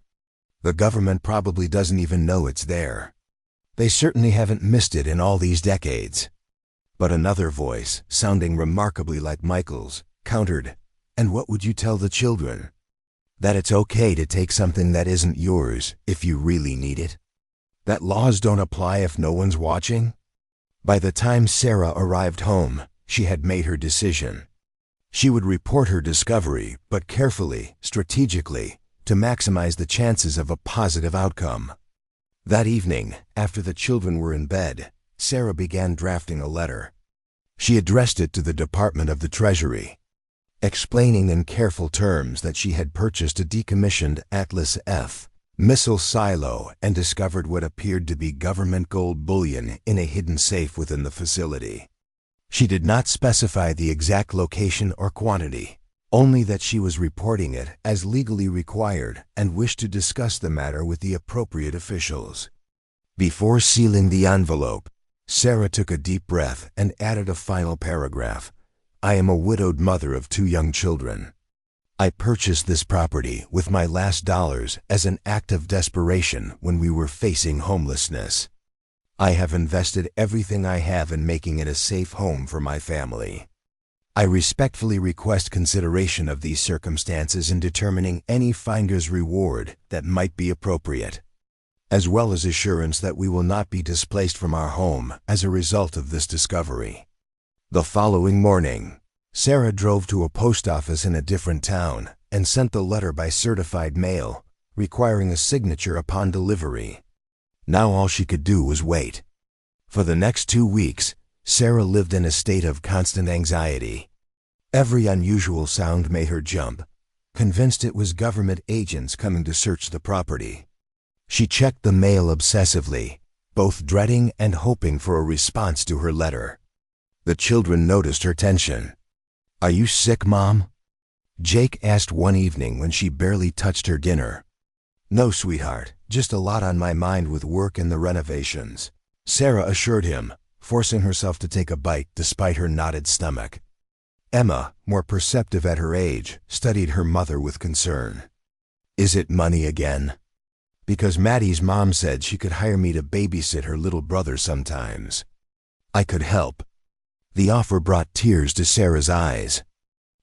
The government probably doesn't even know it's there. They certainly haven't missed it in all these decades. But another voice, sounding remarkably like Michael's, countered, and what would you tell the children? That it's okay to take something that isn't yours if you really need it? That laws don't apply if no one's watching? By the time Sarah arrived home, she had made her decision. She would report her discovery, but carefully, strategically, to maximize the chances of a positive outcome. That evening, after the children were in bed, Sarah began drafting a letter. She addressed it to the Department of the Treasury, explaining in careful terms that she had purchased a decommissioned Atlas F missile silo and discovered what appeared to be government gold bullion in a hidden safe within the facility. She did not specify the exact location or quantity, only that she was reporting it as legally required and wished to discuss the matter with the appropriate officials. Before sealing the envelope, Sarah took a deep breath and added a final paragraph. I am a widowed mother of 2 young children. I purchased this property with my last dollars as an act of desperation when we were facing homelessness. I have invested everything I have in making it a safe home for my family. I respectfully request consideration of these circumstances in determining any finder's reward that might be appropriate, as well as assurance that we will not be displaced from our home as a result of this discovery. The following morning, Sarah drove to a post office in a different town and sent the letter by certified mail, requiring a signature upon delivery. Now all she could do was wait. For the next 2 weeks, Sarah lived in a state of constant anxiety. Every unusual sound made her jump, convinced it was government agents coming to search the property. She checked the mail obsessively, both dreading and hoping for a response to her letter. The children noticed her tension. Are you sick, Mom? Jake asked one evening when she barely touched her dinner. No, sweetheart, just a lot on my mind with work and the renovations, Sarah assured him, forcing herself to take a bite despite her knotted stomach. Emma, more perceptive at her age, studied her mother with concern. Is it money again? Because Maddie's mom said she could hire me to babysit her little brother sometimes. I could help. The offer brought tears to Sarah's eyes.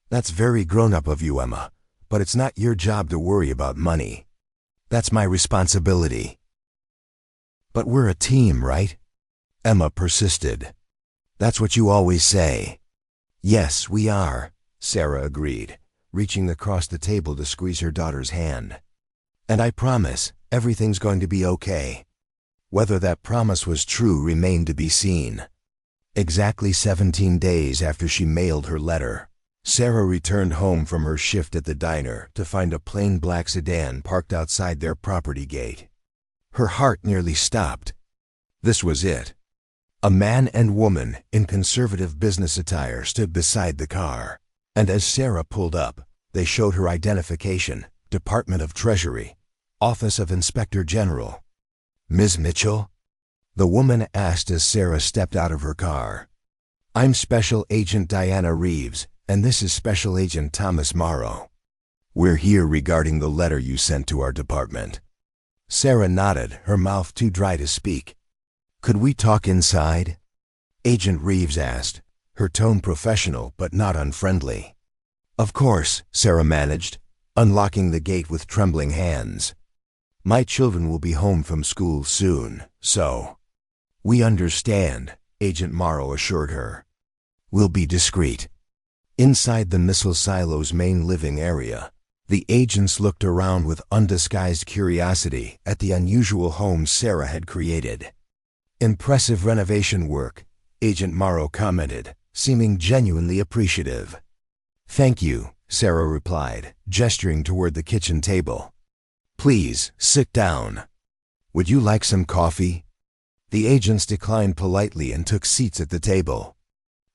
That's very grown-up of you, Emma, but it's not your job to worry about money. That's my responsibility. But we're a team, right? Emma persisted. That's what you always say. Yes, we are, Sarah agreed, reaching across the table to squeeze her daughter's hand. And I promise, everything's going to be okay. Whether that promise was true remained to be seen. Exactly 17 days after she mailed her letter, Sarah returned home from her shift at the diner to find a plain black sedan parked outside their property gate. Her heart nearly stopped. This was it. A man and woman in conservative business attire stood beside the car, and as Sarah pulled up, they showed her identification, Department of Treasury, Office of Inspector General. Ms. Mitchell? The woman asked as Sarah stepped out of her car. I'm Special Agent Diana Reeves, and this is Special Agent Thomas Morrow. We're here regarding the letter you sent to our department. Sarah nodded, her mouth too dry to speak. Could we talk inside? Agent Reeves asked, her tone professional but not unfriendly. Of course, Sarah managed, unlocking the gate with trembling hands. My children will be home from school soon, so... We understand, Agent Morrow assured her. We'll be discreet. Inside the missile silo's main living area, the agents looked around with undisguised curiosity at the unusual home Sarah had created. Impressive renovation work, Agent Morrow commented, seeming genuinely appreciative. Thank you, Sarah replied, gesturing toward the kitchen table. Please, sit down. Would you like some coffee? The agents declined politely and took seats at the table.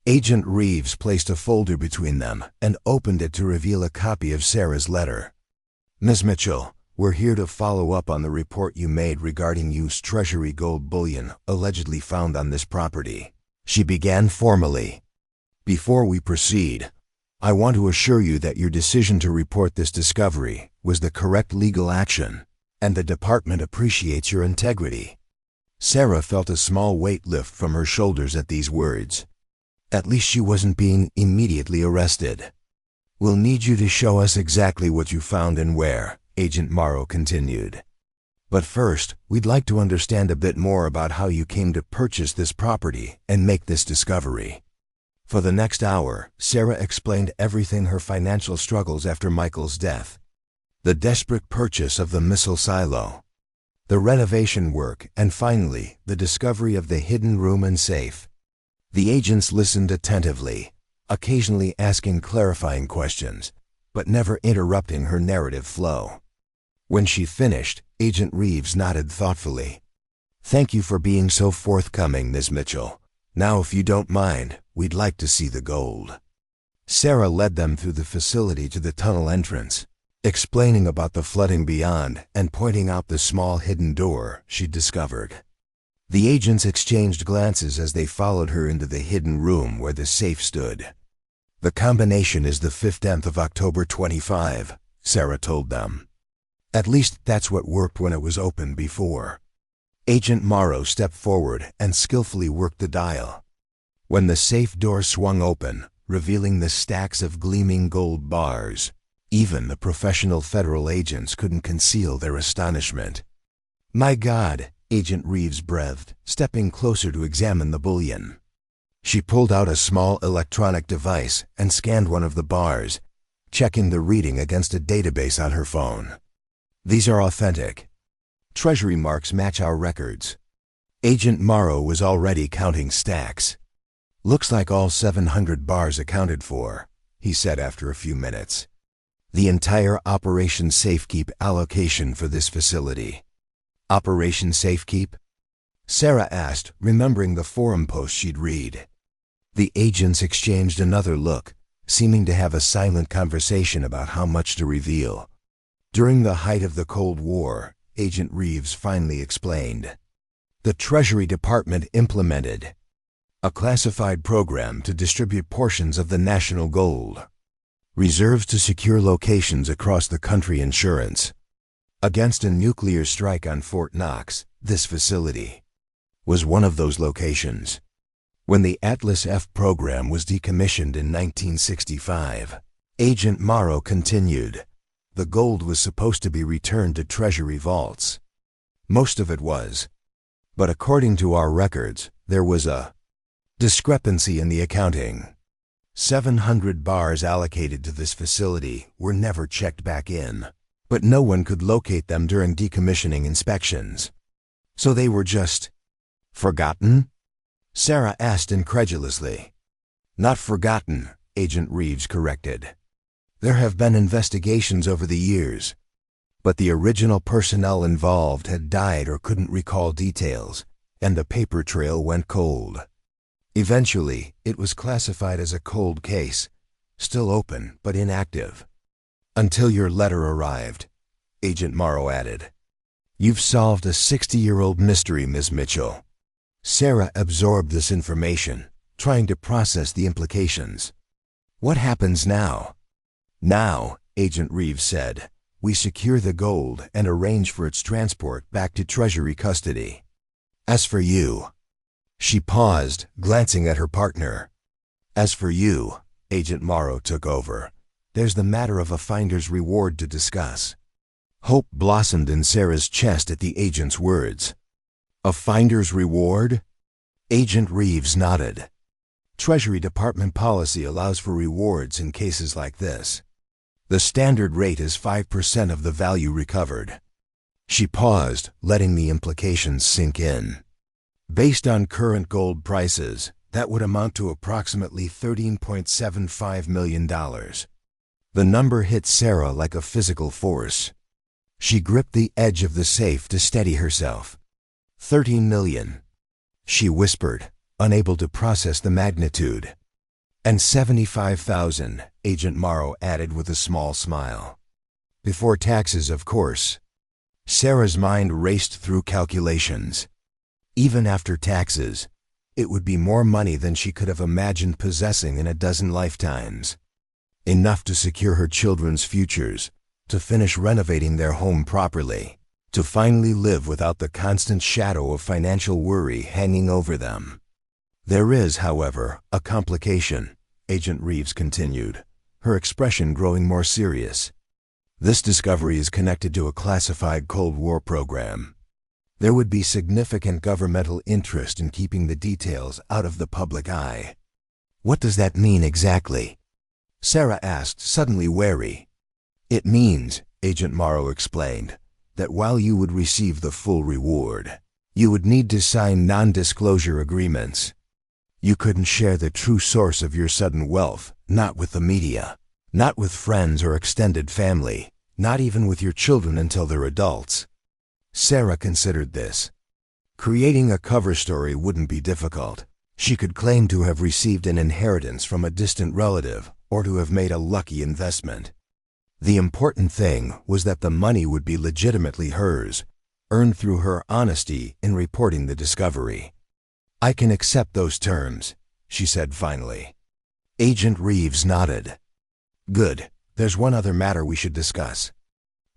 Agent Reeves placed a folder between them and opened it to reveal a copy of Sarah's letter. Ms. Mitchell, we're here to follow up on the report you made regarding used Treasury gold bullion allegedly found on this property. She began formally. Before we proceed, I want to assure you that your decision to report this discovery was the correct legal action, and the department appreciates your integrity. Sarah felt a small weight lift from her shoulders at these words. At least she wasn't being immediately arrested. We'll need you to show us exactly what you found and where, Agent Morrow continued. But first, we'd like to understand a bit more about how you came to purchase this property and make this discovery. For the next hour, Sarah explained everything: her financial struggles after Michael's death, the desperate purchase of the missile silo, the renovation work, and finally, the discovery of the hidden room and safe. The agents listened attentively, occasionally asking clarifying questions, but never interrupting her narrative flow. When she finished, Agent Reeves nodded thoughtfully. Thank you for being so forthcoming, Ms. Mitchell. Now, if you don't mind, we'd like to see the gold. Sarah led them through the facility to the tunnel entrance, explaining about the flooding beyond and pointing out the small hidden door she'd discovered. The agents exchanged glances as they followed her into the hidden room where the safe stood. The combination is the 15th of October 25, Sarah told them. At least that's what worked when it was opened before. Agent Morrow stepped forward and skillfully worked the dial. When the safe door swung open, revealing the stacks of gleaming gold bars, even the professional federal agents couldn't conceal their astonishment. My God, Agent Reeves breathed, stepping closer to examine the bullion. She pulled out a small electronic device and scanned one of the bars, checking the reading against a database on her phone. These are authentic. Treasury marks match our records. Agent Morrow was already counting stacks. Looks like all 700 bars accounted for, he said after a few minutes. The entire Operation Safekeep allocation for this facility. Operation Safekeep? Sarah asked, remembering the forum post she'd read. The agents exchanged another look, seeming to have a silent conversation about how much to reveal. During the height of the Cold War, Agent Reeves finally explained. The Treasury Department implemented a classified program to distribute portions of the national gold. Reserves to secure locations across the country insurance. Against a nuclear strike on Fort Knox, this facility was one of those locations. When the Atlas F program was decommissioned in 1965, Agent Morrow continued. The gold was supposed to be returned to treasury vaults. Most of it was. But according to our records, there was a discrepancy in the accounting. 700 bars allocated to this facility were never checked back in, but no one could locate them during decommissioning inspections. So they were just forgotten? Sarah asked incredulously. Not forgotten, Agent Reeves corrected. There have been investigations over the years, but the original personnel involved had died or couldn't recall details, and the paper trail went cold. Eventually, it was classified as a cold case, still open but inactive. Until your letter arrived, Agent Morrow added. You've solved a 60-year-old mystery, Miss Mitchell. Sarah absorbed this information, trying to process the implications. What happens now? Now, Agent Reeves said, we secure the gold and arrange for its transport back to Treasury custody. As for you, she paused, glancing at her partner. As for you, Agent Morrow took over. There's the matter of a finder's reward to discuss. Hope blossomed in Sarah's chest at the agent's words. A finder's reward? Agent Reeves nodded. Treasury Department policy allows for rewards in cases like this. The standard rate is 5% of the value recovered. She paused, letting the implications sink in. Based on current gold prices, that would amount to approximately $13.75 million. The number hit Sarah like a physical force. She gripped the edge of the safe to steady herself. 13 million, she whispered, unable to process the magnitude. And 75,000, Agent Morrow added with a small smile. Before taxes, of course. Sarah's mind raced through calculations. Even after taxes, it would be more money than she could have imagined possessing in a dozen lifetimes. Enough to secure her children's futures, to finish renovating their home properly, to finally live without the constant shadow of financial worry hanging over them. There is, however, a complication, Agent Reeves continued, her expression growing more serious. This discovery is connected to a classified Cold War program. There would be significant governmental interest in keeping the details out of the public eye. What does that mean exactly? Sarah asked, suddenly wary. It means, Agent Morrow explained, that while you would receive the full reward, you would need to sign non-disclosure agreements. You couldn't share the true source of your sudden wealth, not with the media, not with friends or extended family, not even with your children until they're adults. Sarah considered this. Creating a cover story wouldn't be difficult. She could claim to have received an inheritance from a distant relative or to have made a lucky investment. The important thing was that the money would be legitimately hers, earned through her honesty in reporting the discovery. I can accept those terms, she said finally. Agent Reeves nodded. Good. There's one other matter we should discuss.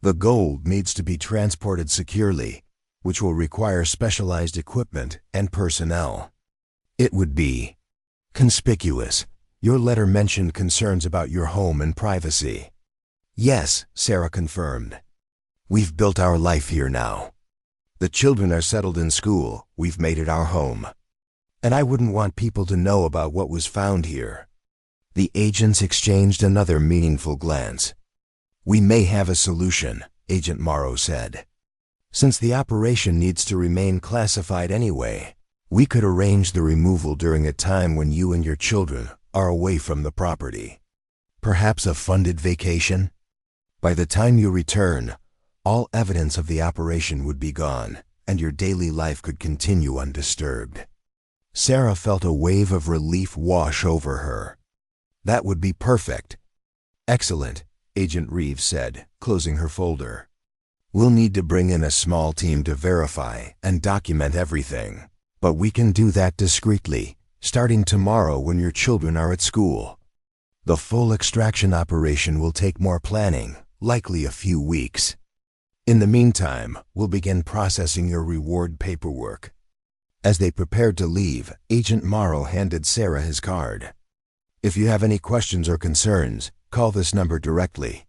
The gold needs to be transported securely, which will require specialized equipment and personnel. It would be conspicuous. Your letter mentioned concerns about your home and privacy. Yes, Sarah confirmed. We've built our life here now. The children are settled in school. We've made it our home. And I wouldn't want people to know about what was found here. The agents exchanged another meaningful glance. We may have a solution, Agent Morrow said. Since the operation needs to remain classified anyway, we could arrange the removal during a time when you and your children are away from the property. Perhaps a funded vacation? By the time you return, all evidence of the operation would be gone, and your daily life could continue undisturbed. Sarah felt a wave of relief wash over her. That would be perfect. Excellent, Agent Reeves said, closing her folder. We'll need to bring in a small team to verify and document everything, but we can do that discreetly, starting tomorrow when your children are at school. The full extraction operation will take more planning, likely a few weeks. In the meantime, we'll begin processing your reward paperwork. As they prepared to leave, Agent Morrow handed Sarah his card. If you have any questions or concerns, call this number directly.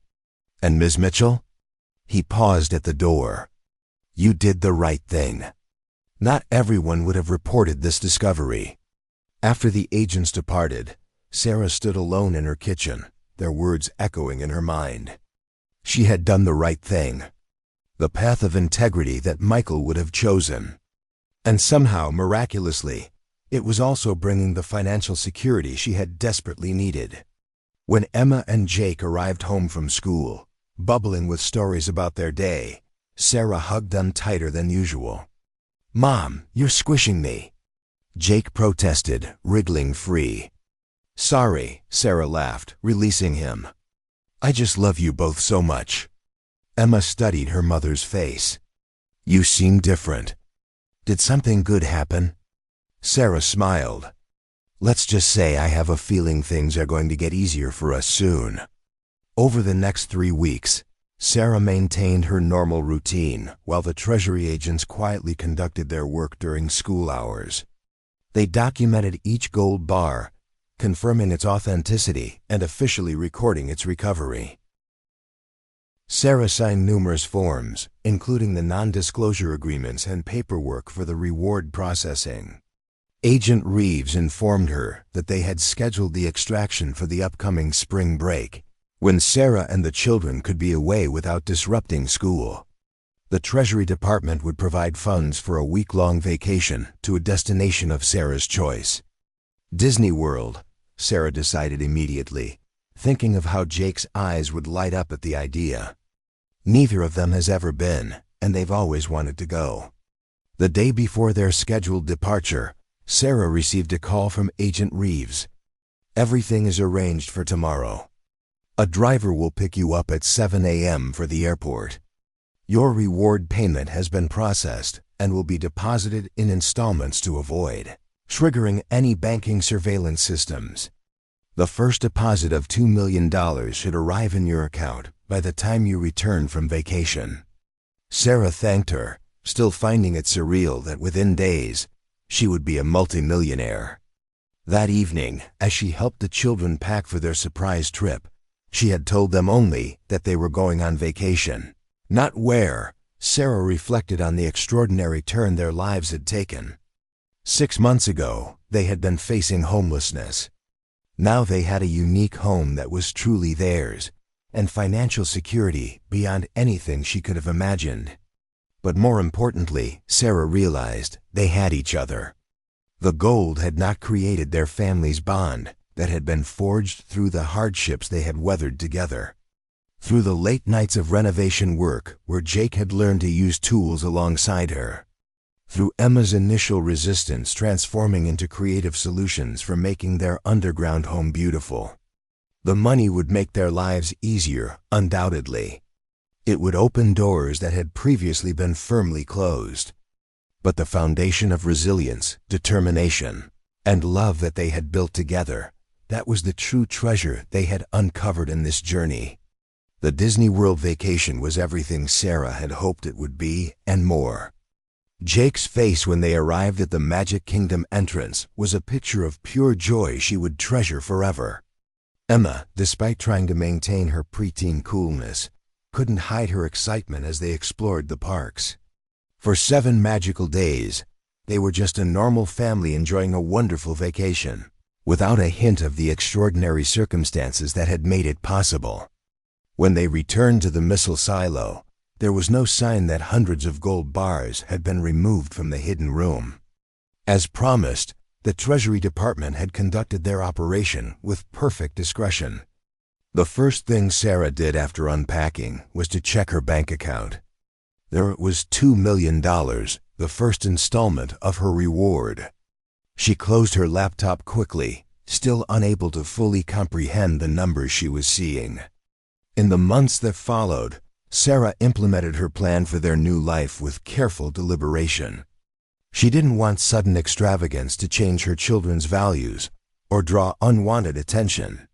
And Ms. Mitchell? He paused at the door. You did the right thing. Not everyone would have reported this discovery. After the agents departed, Sarah stood alone in her kitchen, their words echoing in her mind. She had done the right thing, the path of integrity that Michael would have chosen. And somehow, miraculously, it was also bringing the financial security she had desperately needed. When Emma and Jake arrived home from school, bubbling with stories about their day, Sarah hugged them tighter than usual. "Mom, you're squishing me," Jake protested, wriggling free. "Sorry," Sarah laughed, releasing him. "I just love you both so much." Emma studied her mother's face. "You seem different. Did something good happen?" Sarah smiled. "Let's just say I have a feeling things are going to get easier for us soon." Over the next 3 weeks, Sarah maintained her normal routine while the Treasury agents quietly conducted their work during school hours. They documented each gold bar, confirming its authenticity and officially recording its recovery. Sarah signed numerous forms, including the non-disclosure agreements and paperwork for the reward processing. Agent Reeves informed her that they had scheduled the extraction for the upcoming spring break, when Sarah and the children could be away without disrupting school. The Treasury Department would provide funds for a week-long vacation to a destination of Sarah's choice. Disney World, Sarah decided immediately, thinking of how Jake's eyes would light up at the idea. Neither of them has ever been, and they've always wanted to go. The day before their scheduled departure, Sarah received a call from Agent Reeves. "Everything is arranged for tomorrow. A driver will pick you up at 7 a.m. for the airport. Your reward payment has been processed and will be deposited in installments to avoid triggering any banking surveillance systems. The first deposit of $2 million should arrive in your account by the time you return from vacation." Sarah thanked her, still finding it surreal that within days, she would be a multimillionaire. That evening, as she helped the children pack for their surprise trip, she had told them only that they were going on vacation, not where. Sarah reflected on the extraordinary turn their lives had taken. 6 months ago, they had been facing homelessness. Now they had a unique home that was truly theirs, and financial security beyond anything she could have imagined. But more importantly, Sarah realized they had each other. The gold had not created their family's bond that had been forged through the hardships they had weathered together. Through the late nights of renovation work where Jake had learned to use tools alongside her. Through Emma's initial resistance transforming into creative solutions for making their underground home beautiful. The money would make their lives easier, undoubtedly. It would open doors that had previously been firmly closed. But the foundation of resilience, determination, and love that they had built together, that was the true treasure they had uncovered in this journey. The Disney World vacation was everything Sarah had hoped it would be, and more. Jake's face when they arrived at the Magic Kingdom entrance was a picture of pure joy she would treasure forever. Emma, despite trying to maintain her preteen coolness, couldn't hide her excitement as they explored the parks. For 7 magical days, they were just a normal family enjoying a wonderful vacation, without a hint of the extraordinary circumstances that had made it possible. When they returned to the missile silo, there was no sign that hundreds of gold bars had been removed from the hidden room. As promised, the Treasury Department had conducted their operation with perfect discretion. The first thing Sarah did after unpacking was to check her bank account. There was $2 million, the first installment of her reward. She closed her laptop quickly, still unable to fully comprehend the numbers she was seeing. In the months that followed, Sarah implemented her plan for their new life with careful deliberation. She didn't want sudden extravagance to change her children's values or draw unwanted attention.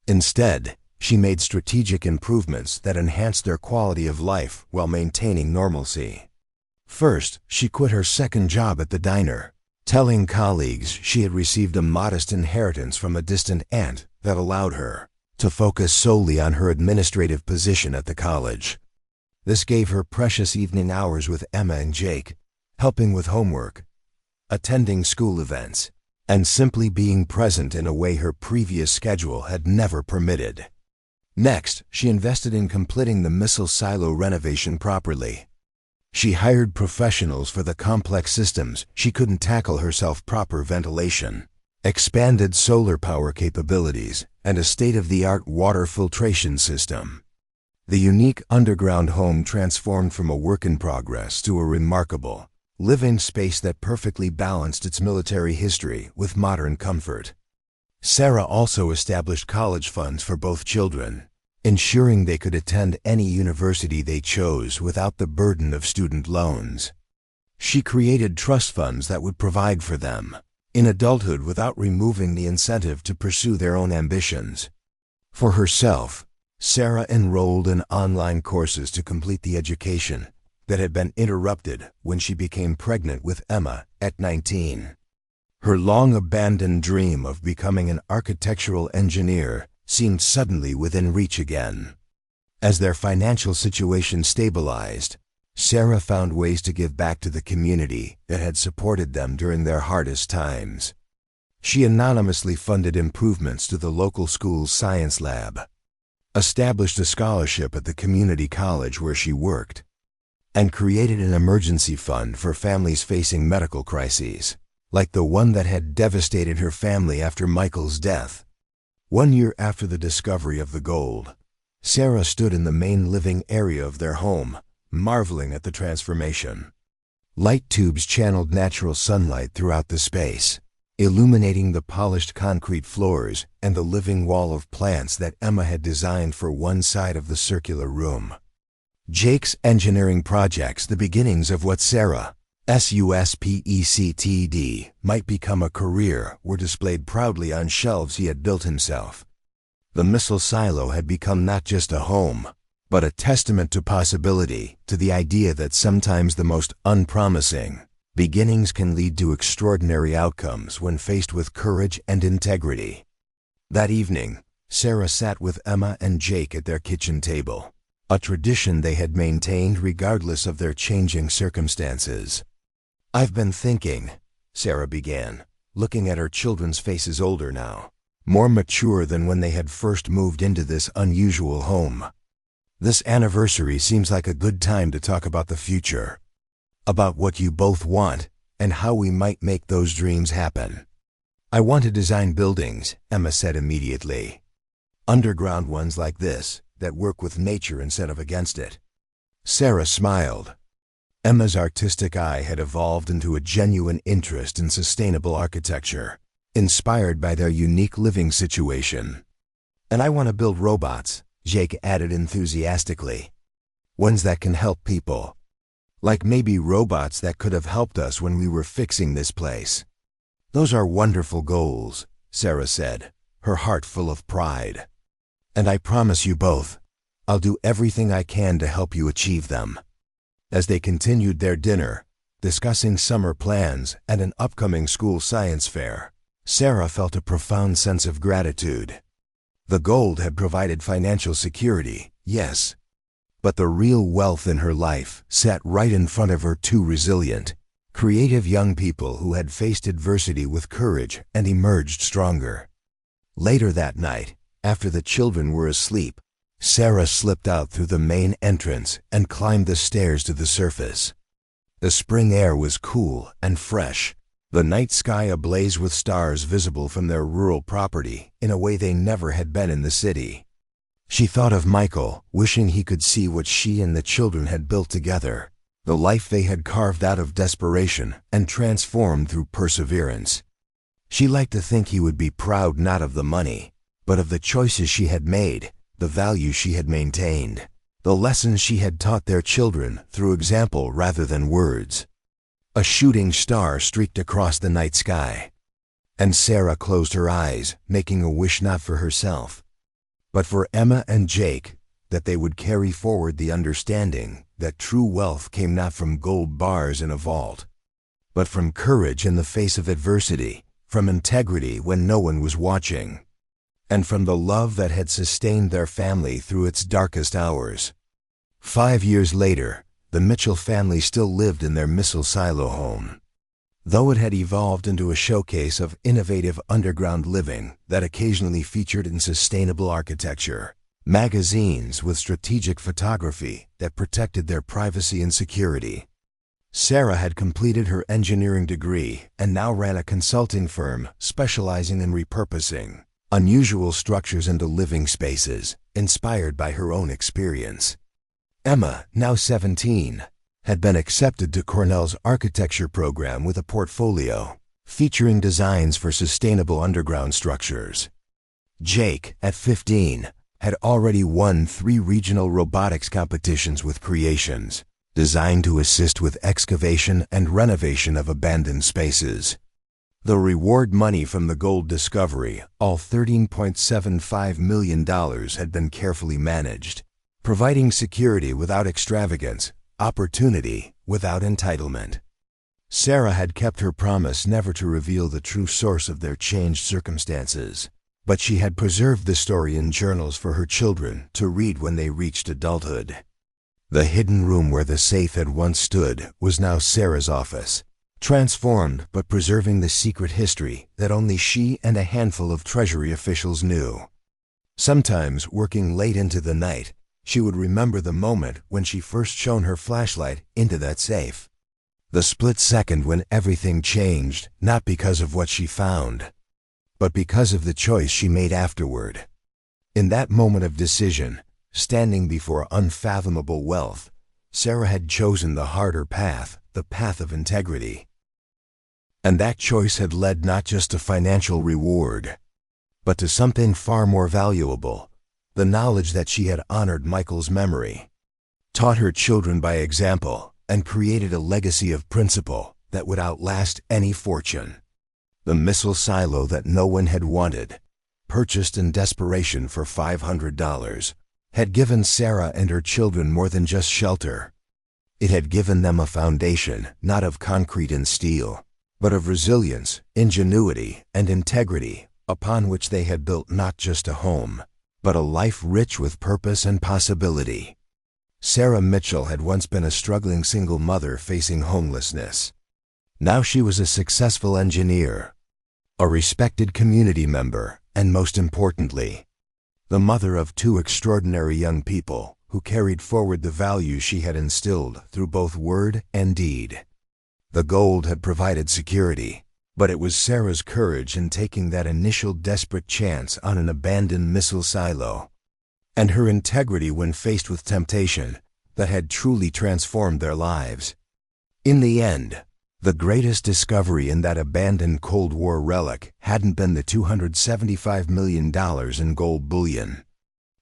Instead, she made strategic improvements that enhanced their quality of life while maintaining normalcy. First, she quit her second job at the diner, telling colleagues she had received a modest inheritance from a distant aunt that allowed her to focus solely on her administrative position at the college. This gave her precious evening hours with Emma and Jake, helping with homework, attending school events, and simply being present in a way her previous schedule had never permitted. Next, she invested in completing the missile silo renovation properly. She hired professionals for the complex systems she couldn't tackle herself: proper ventilation, expanded solar power capabilities, and a state-of-the-art water filtration system. The unique underground home transformed from a work in progress to a remarkable, living space that perfectly balanced its military history with modern comfort. Sarah also established college funds for both children, ensuring they could attend any university they chose without the burden of student loans. She created trust funds that would provide for them in adulthood without removing the incentive to pursue their own ambitions. For herself, Sarah enrolled in online courses to complete the education that had been interrupted when she became pregnant with Emma at 19. Her long-abandoned dream of becoming an architectural engineer seemed suddenly within reach again. As their financial situation stabilized, Sarah found ways to give back to the community that had supported them during their hardest times. She anonymously funded improvements to the local school's science lab, established a scholarship at the community college where she worked, and created an emergency fund for families facing medical crises, like the one that had devastated her family after Michael's death. 1 year after the discovery of the gold, Sarah stood in the main living area of their home, marveling at the transformation. Light tubes channeled natural sunlight throughout the space, illuminating the polished concrete floors and the living wall of plants that Emma had designed for one side of the circular room. Jake's engineering projects, the beginnings of what Sarah SUSPECTD might become a career, were displayed proudly on shelves he had built himself. The missile silo had become not just a home, but a testament to possibility, to the idea that sometimes the most unpromising beginnings can lead to extraordinary outcomes when faced with courage and integrity. That evening, Sarah sat with Emma and Jake at their kitchen table, a tradition they had maintained regardless of their changing circumstances. "I've been thinking," Sarah began, looking at her children's faces older now, more mature than when they had first moved into this unusual home. "This anniversary seems like a good time to talk about the future, about what you both want and how we might make those dreams happen." "I want to design buildings," Emma said immediately. "Underground ones like this, that work with nature instead of against it." Sarah smiled. Emma's artistic eye had evolved into a genuine interest in sustainable architecture, inspired by their unique living situation. "And I want to build robots," Jake added enthusiastically. "Ones that can help people. Like maybe robots that could have helped us when we were fixing this place." "Those are wonderful goals," Sarah said, her heart full of pride. "And I promise you both, I'll do everything I can to help you achieve them." As they continued their dinner, discussing summer plans and an upcoming school science fair, Sarah felt a profound sense of gratitude. The gold had provided financial security, yes, but the real wealth in her life sat right in front of her: two resilient, creative young people who had faced adversity with courage and emerged stronger. Later that night, after the children were asleep, Sarah slipped out through the main entrance and climbed the stairs to the surface. The spring air was cool and fresh, the night sky ablaze with stars visible from their rural property in a way they never had been in the city. She thought of Michael, wishing he could see what she and the children had built together, the life they had carved out of desperation and transformed through perseverance. She liked to think he would be proud not of the money, but of the choices she had made, the values she had maintained, the lessons she had taught their children through example rather than words. A shooting star streaked across the night sky, and Sarah closed her eyes, making a wish not for herself, but for Emma and Jake, that they would carry forward the understanding that true wealth came not from gold bars in a vault, but from courage in the face of adversity, from integrity when no one was watching. and from the love that had sustained their family through its darkest hours. 5 years later, the Mitchell family still lived in their missile silo home. Though it had evolved into a showcase of innovative underground living that occasionally featured in sustainable architecture, magazines with strategic photography that protected their privacy and security. Sarah had completed her engineering degree and now ran a consulting firm specializing in repurposing unusual structures into living spaces, inspired by her own experience. Emma, now 17, had been accepted to Cornell's architecture program with a portfolio featuring designs for sustainable underground structures. Jake, at 15, had already won 3 regional robotics competitions with creations designed to assist with excavation and renovation of abandoned spaces. The reward money from the gold discovery, all $13.75 million, had been carefully managed, providing security without extravagance, opportunity without entitlement. Sarah had kept her promise never to reveal the true source of their changed circumstances, but she had preserved the story in journals for her children to read when they reached adulthood. The hidden room where the safe had once stood was now Sarah's office, transformed but preserving the secret history that only she and a handful of Treasury officials knew. Sometimes, working late into the night, she would remember the moment when she first shone her flashlight into that safe. The split second when everything changed, not because of what she found, but because of the choice she made afterward. In that moment of decision, standing before unfathomable wealth, Sarah had chosen the harder path, the path of integrity. And that choice had led not just to financial reward, but to something far more valuable: the knowledge that she had honored Michael's memory, taught her children by example, and created a legacy of principle that would outlast any fortune. The missile silo that no one had wanted, purchased in desperation for $500, had given Sarah and her children more than just shelter. It had given them a foundation, not of concrete and steel, but of resilience, ingenuity, and integrity, upon which they had built not just a home, but a life rich with purpose and possibility. Sarah Mitchell had once been a struggling single mother facing homelessness. Now she was a successful engineer, a respected community member, and most importantly, the mother of 2 extraordinary young people who carried forward the values she had instilled through both word and deed. The gold had provided security, but it was Sarah's courage in taking that initial desperate chance on an abandoned missile silo, and her integrity when faced with temptation, that had truly transformed their lives. In the end, the greatest discovery in that abandoned Cold War relic hadn't been the $275 million in gold bullion.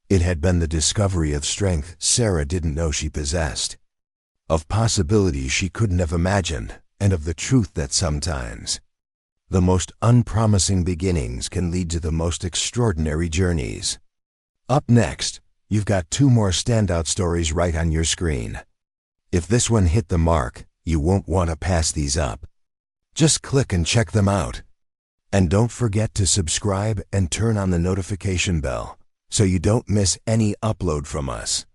It had been the discovery of strength Sarah didn't know she possessed, of possibilities she couldn't have imagined, and of the truth that sometimes the most unpromising beginnings can lead to the most extraordinary journeys. Up next, you've got 2 more standout stories right on your screen. If this one hit the mark, you won't want to pass these up. Just click and check them out. And don't forget to subscribe and turn on the notification bell so you don't miss any upload from us.